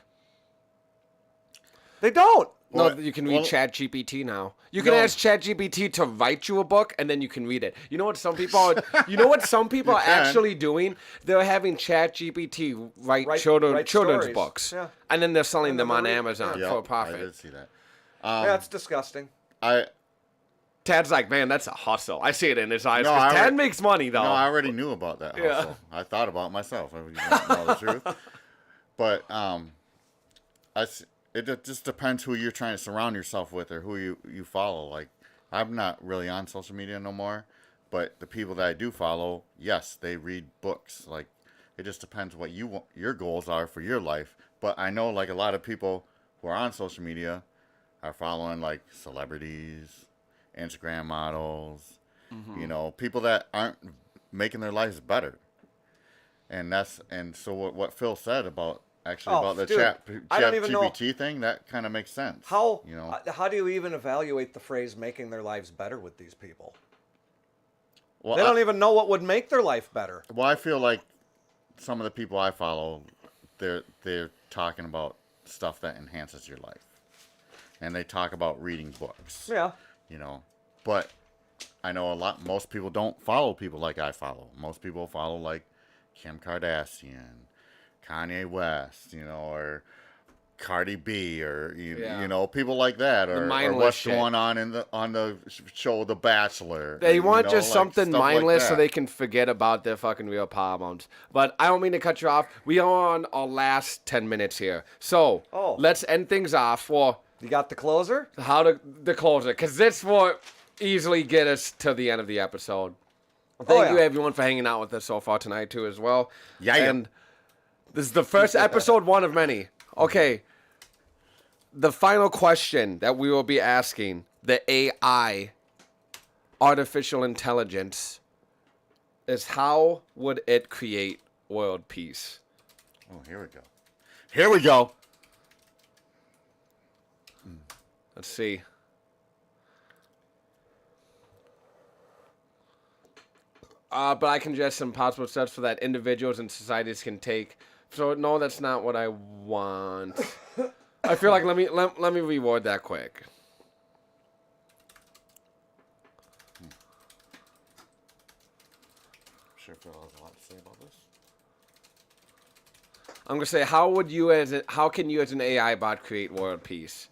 They don't. No, Well, you can read well- ChatGPT now. You can No. ask ChatGPT to write you a book, and then you can read it. You know what some people are? You know what some people are can. actually doing? They're having ChatGPT write Write children's stories. books, Yeah. and then they're selling And then them on they're Amazon Yeah, for a I profit. did see that. That's disgusting. Tad's like, man, that's a hustle. I see it in his eyes. No, 'cause I Tad already- makes money though. No, I already knew about that Yeah. hustle. I thought about it myself. If you want to know the truth. But it just depends who you're trying to surround yourself with or who you follow. Like, I'm not really on social media no more, but the people that I do follow, yes, they read books. Like, it just depends what your goals are for your life. But I know, like, a lot of people who are on social media are following, like, celebrities, Instagram models, people that aren't making their lives better. And so what Phil said about the dude, I don't even know- GPT thing, that kind of makes sense. How You do you even evaluate the phrase "making their lives better" with these people? well, They don't even know what would make their life better. Well, I feel like some of the people I follow, they're talking about stuff that enhances your life, and they talk about reading books. Yeah. But I know most people don't follow people like I follow. Most people follow like Kim Kardashian, Kanye West, or Cardi B or Yeah. you know, people like that, or mindless what's shit. going on on the show The Bachelor. They you want know, just like something stuff like mindless so that. they can forget about their fucking real problems. But I don't mean to cut you off. We are on our last 10 minutes here. So Oh. let's end things off for You got the closer? how to the closer, because this will easily get us to the end of the episode. Thank you, yeah. everyone, for hanging out with us so far tonight, too, as well. Yeah. And this is the first episode, one of many. Okay. The final question that we will be asking the AI, artificial intelligence, is how would it create world peace? Oh, here we go. Here we go. Let's see. But I can suggest some possible steps for that individuals and societies can take. So no, that's not what I want. I feel like let me reword that quick. Sure, Phil has a lot to say about this. I'm gonna say how can you as an AI bot create world peace?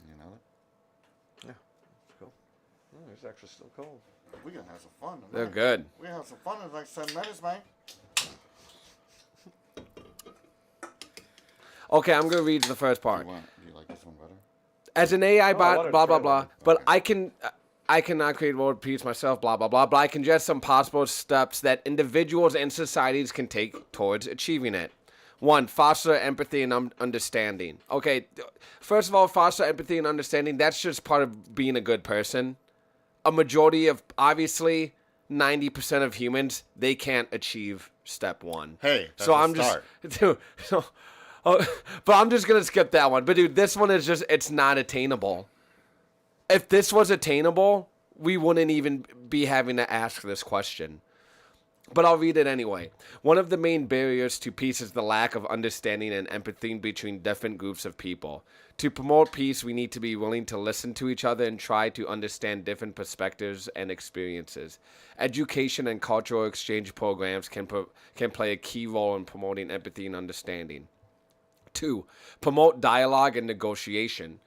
You know, Yeah. Cool. Oh, it's actually still cold. we gonna have some fun. They're tonight. good. We gonna have some fun in like 7 minutes, man. Okay, I'm gonna read the first part. Do you like this one better? As an AI I bot, wanted blah to blah try blah. one. But Okay. I cannot create world peace myself, blah blah blah. But I can suggest some possible steps that individuals and societies can take towards achieving it. 1. Foster empathy and understanding. Okay, first of all, foster empathy and understanding. That's just part of being a good person. A majority of, obviously, 90% of humans, they can't achieve step 1. Hey, that's so a I'm start. just, dude, so, but I'm just gonna skip that one. But dude, this one is just, it's not attainable. If this was attainable, we wouldn't even be having to ask this question. But I'll read it anyway. One of the main barriers to peace is the lack of understanding and empathy between different groups of people. To promote peace, we need to be willing to listen to each other and try to understand different perspectives and experiences. Education and cultural exchange programs can play a key role in promoting empathy and understanding. 2. Promote dialogue and negotiation.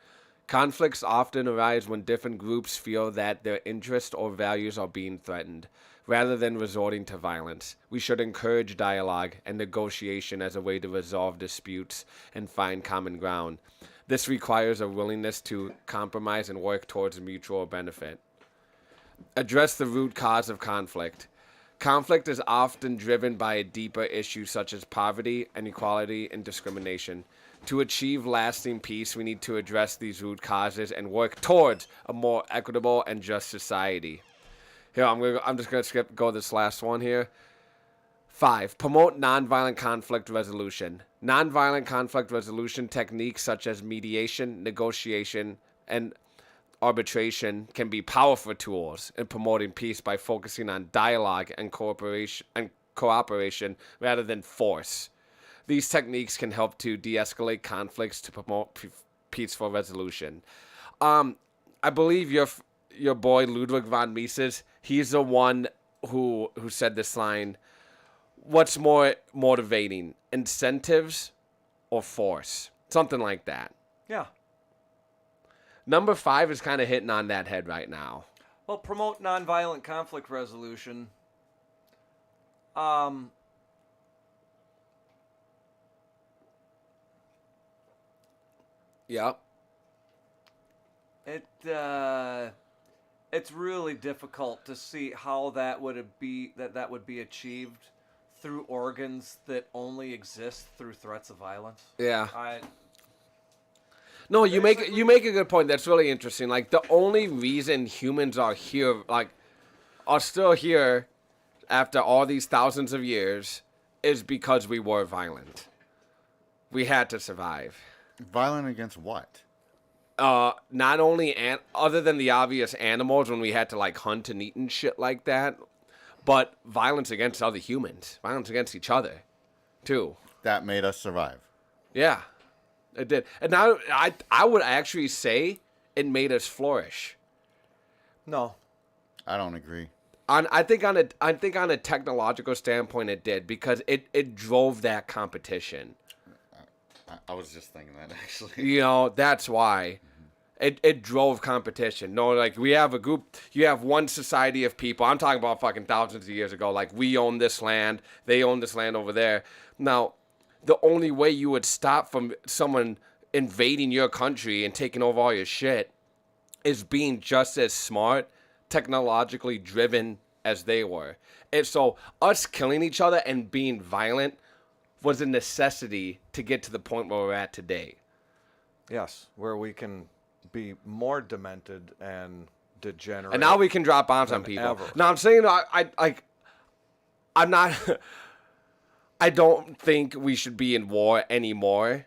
Conflicts often arise when different groups feel that their interests or values are being threatened. Rather than resorting to violence, we should encourage dialogue and negotiation as a way to resolve disputes and find common ground. This requires a willingness to compromise and work towards mutual benefit. Address the root cause of conflict. Conflict is often driven by a deeper issue such as poverty, inequality, and discrimination. To achieve lasting peace, we need to address these root causes and work towards a more equitable and just society. Here, I'm just gonna go this last one here. 5. Promote nonviolent conflict resolution. Nonviolent conflict resolution techniques such as mediation, negotiation, and arbitration can be powerful tools in promoting peace by focusing on dialogue and cooperation rather than force. These techniques can help to de-escalate conflicts to promote peaceful resolution. I believe your boy Ludwig von Mises, he's the one who said this line. What's more motivating, incentives or force? Something like that. Yeah. Number 5 is kind of hitting on that head right now. Well, promote nonviolent conflict resolution. Yep. It's really difficult to see how that would be achieved through organs that only exist through threats of violence. Yeah. No, you make a good point. That's really interesting. Like the only reason humans are here, are still here after all these thousands of years, is because we were violent. We had to survive. Violent against what? Not only other than the obvious animals when we had to hunt and eat and shit like that, but violence against other humans, violence against each other, too. That made us survive. Yeah, it did. And now I would actually say it made us flourish. No. I don't agree. I think on a technological standpoint it did, because it drove that competition. I was just thinking that actually. You know, that's why. It drove competition. No, like we have a group, you have one society of people. I'm talking about fucking thousands of years ago. Like we own this land, they own this land over there. Now, the only way you would stop from someone invading your country and taking over all your shit is being just as smart, technologically driven as they were. And so us killing each other and being violent was a necessity to get to the point where we're at today. Yes, where we can be more demented and degenerate. And now we can drop bombs on than people. ever. Now I'm saying I'm not. I don't think we should be in war anymore,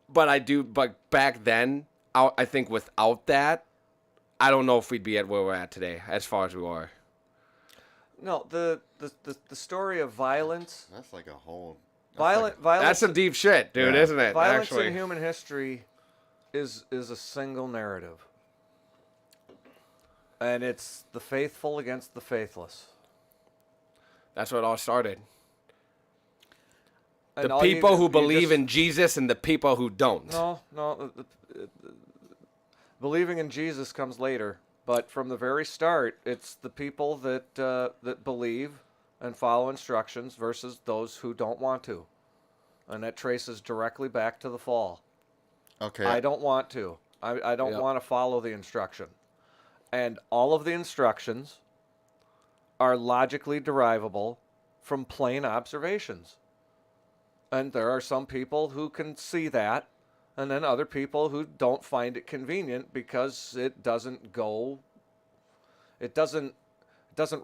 but I do. But back then, I think without that, I don't know if we'd be at where we're at today, as far as we were. No, the story of violence. That's like a whole. Violence. That's some deep shit, dude, Yeah. isn't it? Violence Actually, in human history is a single narrative. And it's the faithful against the faithless. that's where it all started. And The all you- people who you believe just- in Jesus and the people who don't. No. Believing in Jesus comes later, but from the very start, it's the people that that believe and follow instructions versus those who don't want to, and that traces directly back to the fall. Okay. I don't want to. I don't Yep. want to follow the instruction, and all of the instructions are logically derivable from plain observations. And there are some people who can see that, and then other people who don't find it convenient because it doesn't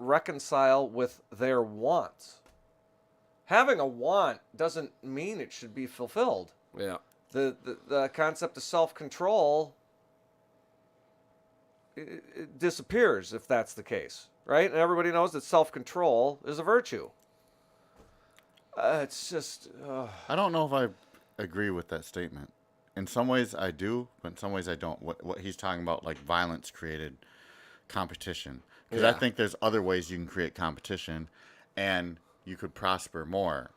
reconcile with their wants. Having a want doesn't mean it should be fulfilled. Yeah. The concept of self-control it disappears if that's the case, right? And everybody knows that self-control is a virtue. It's just I don't know if I agree with that statement. In some ways I do, but in some ways I don't. What he's talking about, like violence created competition. Because I Yeah. think there's other ways you can create competition, and you could prosper more,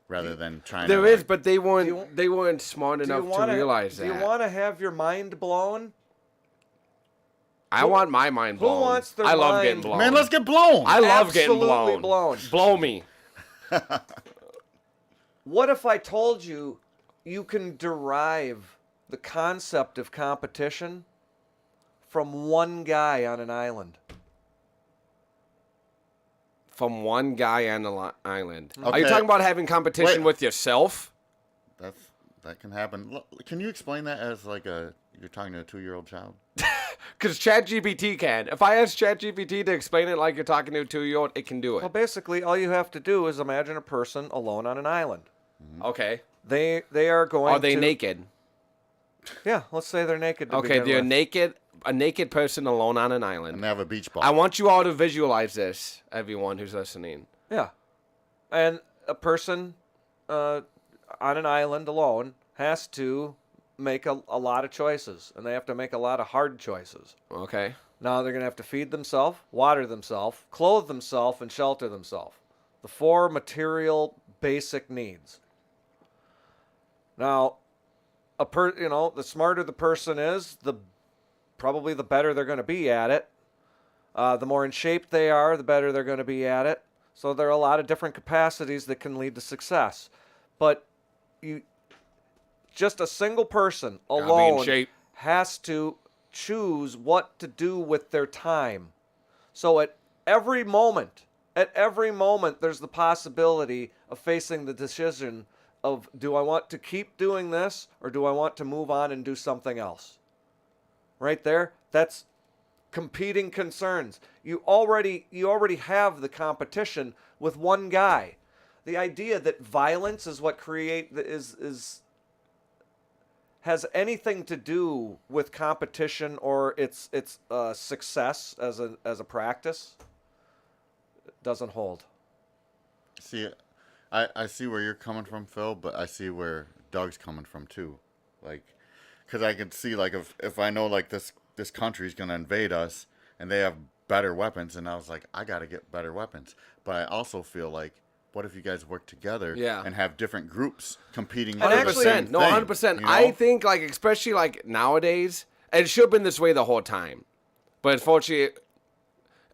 rather than trying. There to, is, like- but they weren't smart enough to realize do that. you want to have your mind blown? I want my mind who blown. wants their I love mind- getting blown. Man, let's get blown. I love getting Absolutely blown. blown. Blow me. What if I told you you can derive the concept of competition from one guy on an island? From one guy on the island. Are you Okay. talking about having competition Wait. with yourself? That can happen. Can you explain that as like you're talking to a 2-year-old child? Because ChatGPT can. If I ask ChatGPT to explain it like you're talking to a 2-year-old, it can do Well, it. basically, all you have to do is imagine a person alone on an island. Okay. They are going. Are they to, naked? Yeah, let's say they're naked. To Okay, begin they're with. naked. A naked person alone on an island. And they have a beach ball. I want you all to visualize this, everyone who's listening. Yeah, and a person on an island alone has to make a lot of choices, and they have to make a lot of hard choices. Okay. Now they're going to have to feed themselves, water themselves, clothe themselves, and shelter themselves. The 4 material basic needs. Now, the smarter the person is, probably the better they're going to be at it. The more in shape they are, the better they're going to be at it. So there are a lot of different capacities that can lead to success. But just a single person be in alone shape. has to choose what to do with their time. So at every moment, there's the possibility of facing the decision of, do I want to keep doing this or do I want to move on and do something else? Right there, that's competing concerns. You already have the competition with one guy. The idea that violence is what has anything to do with competition or its success as a practice doesn't hold. See, I see where you're coming from, Phil, but I see where Doug's coming from too. Like, because I can see, like, if I know, like, this country's gonna invade us and they have better weapons, and I was like, I gotta get better weapons. But I also feel like what if you guys work together Yeah. and have different groups competing for And the same actually- No, thing, 100%. you know? I think, like, especially, like, nowadays, and it should have been this way the whole time. But unfortunately,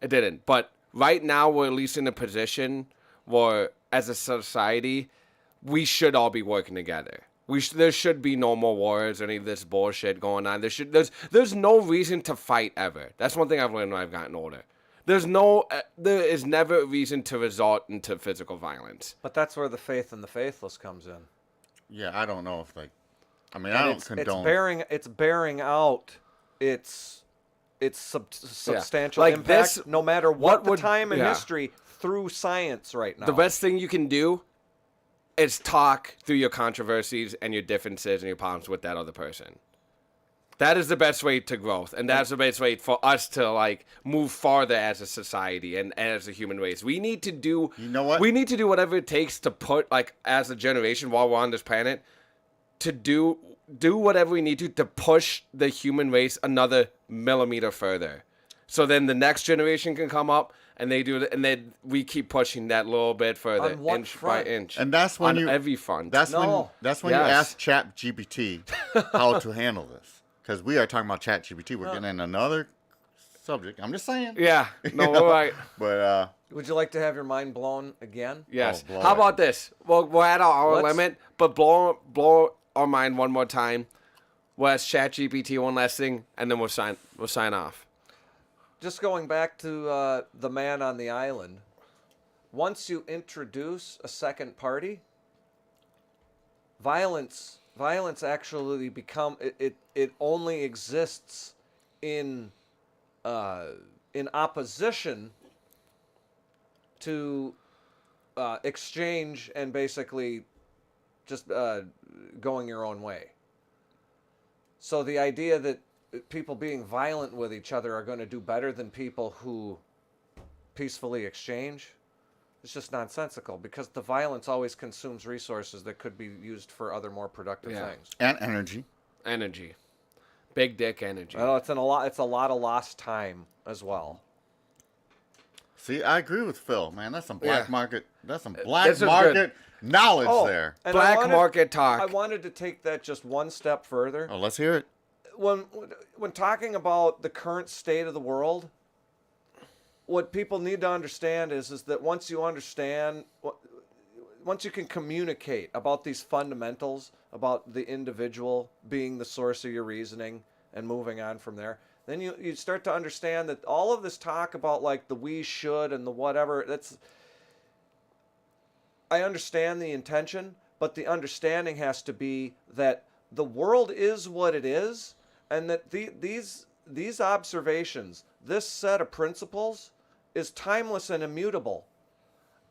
it didn't. But right now, we're at least in a position where, as a society, we should all be working together. There should be no more wars or any of this bullshit going on. There's no reason to fight ever. That's one thing I've learned when I've gotten older. There is never a reason to resort into physical violence. But that's where the faith and the faithless comes in. Yeah, I don't know if like, I mean, And I don't it's condone. bearing out its substantial Like impact, this- no matter what what the would- time in yeah. history through science right now. The best thing you can do is talk through your controversies and your differences and your problems with that other person. That is the best way to growth, and that's the best way for us to like move farther as a society and as a human race. We need to do. You know what? We need to do whatever it takes to put like as a generation while we're on this planet to do whatever we need to push the human race another millimeter further. So then the next generation can come up and they do it, and then we keep pushing that little bit further, On what inch front? by inch. And that's when on you every front. That's when No. you Yes. ask Chat GPT how to handle this, because we are talking about Chat GPT. We're getting in another subject. I'm just saying. yeah. No, You know? we're right. But Would you like to have your mind blown again? Yes. blow How it. about this? Well, we're at our Let's- limit, but blow our mind one more time. We'll ask ChatGPT one last thing, and then we'll sign off. Just going back to the man on the island. Once you introduce a second party, violence actually it only exists in opposition to exchange and basically just going your own way. So the idea that people being violent with each other are going to do better than people who peacefully exchange, it's just nonsensical, because the violence always consumes resources that could be used for other more productive Yeah. things. and energy. Energy. Big dick energy. I know it's a lot of lost time as well. See, I agree with Phil, man. That's some black Yeah. market. That's some black This is market knowledge there. and Black market talk. I wanted to take that just one step further. Oh, let's hear it. When talking about the current state of the world, what people need to understand is that once you can communicate about these fundamentals, about the individual being the source of your reasoning and moving on from there, then you start to understand that all of this talk about like the we should and the whatever, I understand the intention, but the understanding has to be that the world is what it is, and that these observations, this set of principles, is timeless and immutable.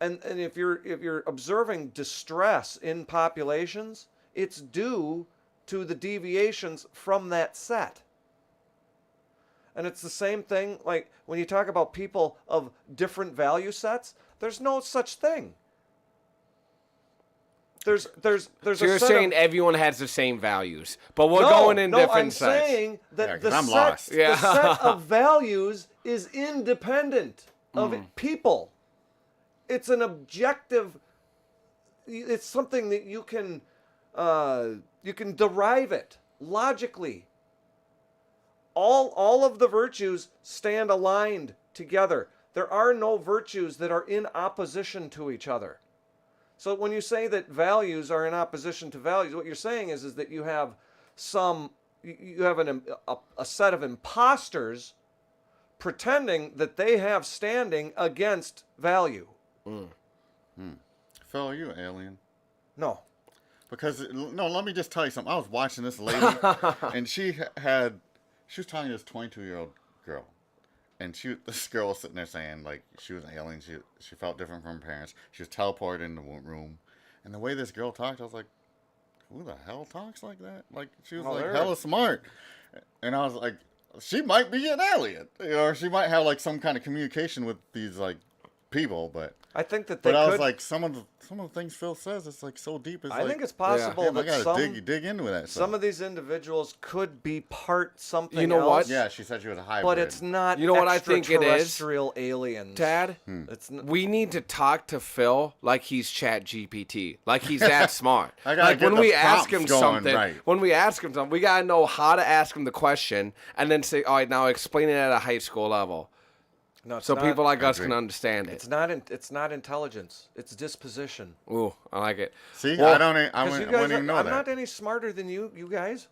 And if you're observing distress in populations, it's due to the deviations from that set. And it's the same thing like when you talk about people of different value sets, there's no such thing. There's So a you're set saying of, everyone has the same values, but we're no, going in no, different I'm sets. saying that Yeah, 'cause the I'm set, lost. the Yeah. set of values is independent of Mm. people. It's an objective. It's something that you can derive it logically. All of the virtues stand aligned together. There are no virtues that are in opposition to each other. So when you say that values are in opposition to values, what you're saying is that you have a set of imposters pretending that they have standing against value. Phil, are you an alien? No. Because no, let me just tell you something. I was watching this lady, and she was talking to this 22-year-old girl, and this girl was sitting there saying like she was an alien. She felt different from her parents. She was teleported in the room, and the way this girl talked, I was like, who the hell talks like that? Like she was Oh, like there hella is. smart, and I was like, she might be an alien, or she might have like some kind of communication with these like people, but I think that they I could. was like, some of the things Phil says, it's like so deep. It's I like, think it's possible damn, I that gotta dig into that. some of these individuals could be part something You know what? else. Yeah, she said she was a hybrid. But it's not. You know what I think it is? Extraterrestrial aliens. Dad, It's we need to talk to Phil like he's Chat GPT, like he's that smart. I gotta Like get when the we ask prompts him going something, right. when we ask him something, we gotta know how to ask him the question and then say, all right, now explain it at a high school level, No, it's so not, people like us agree. can understand it. It's not intelligence. It's disposition. Ooh, I like it. See, Well, I Because wouldn't even know I'm that. not any smarter than you guys.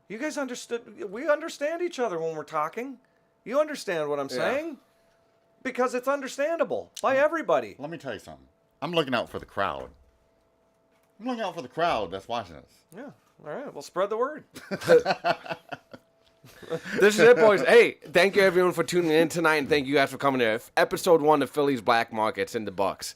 You guys understood. We understand each other when we're talking. You understand what I'm saying? Because it's understandable by everybody. Let me tell you something. I'm looking out for the crowd. I'm looking out for the crowd that's watching us. Yeah. All right. Well, spread the word. This is it, boys. Hey, thank you everyone for tuning in tonight, and thank you guys for coming here. Episode 1 of Philly's Black Markets in the books.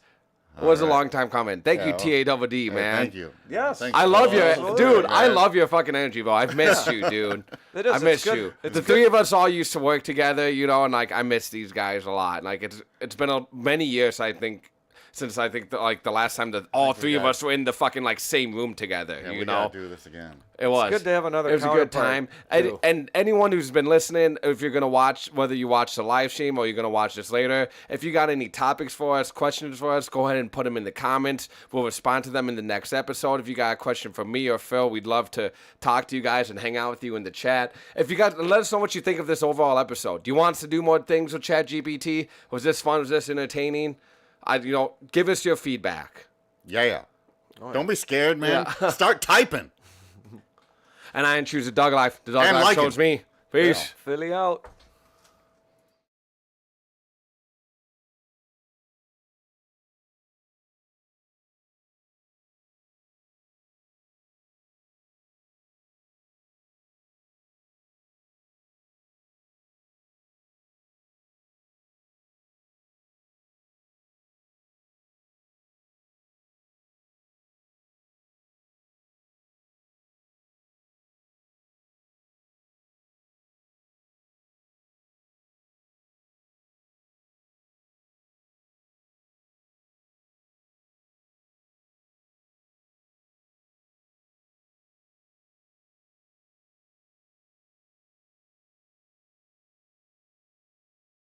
It was a long time coming. Thank you, TADD, man. Thank you. Yes. Thank I you. love Well, you, that's dude. good, I man. love your fucking energy, bro. I've missed you, dude. It is. I It's miss good. you. It's The good. three of us all used to work together, you know, and like I miss these guys a lot. Like it's been many years, I think, since the last time that all three of got- us were in the fucking like same room together. Yeah, you we know, gotta do this again. it was good to have another It was a good time. counterpart, And, too. anyone who's been listening, if you're gonna watch, whether you watch the live stream or you're gonna watch this later, if you got any topics for us, questions for us, go ahead and put them in the comments. We'll respond to them in the next episode. If you got a question for me or Phil, we'd love to talk to you guys and hang out with you in the chat. If you guys, let us know what you think of this overall episode. Do you want us to do more things with ChatGPT? Was this fun? Was this entertaining? Give us your feedback. Yeah. Don't be scared, man. Start typing. And I didn't choose the Doug life. The Doug And life like chose it. me. Peace. Philly out.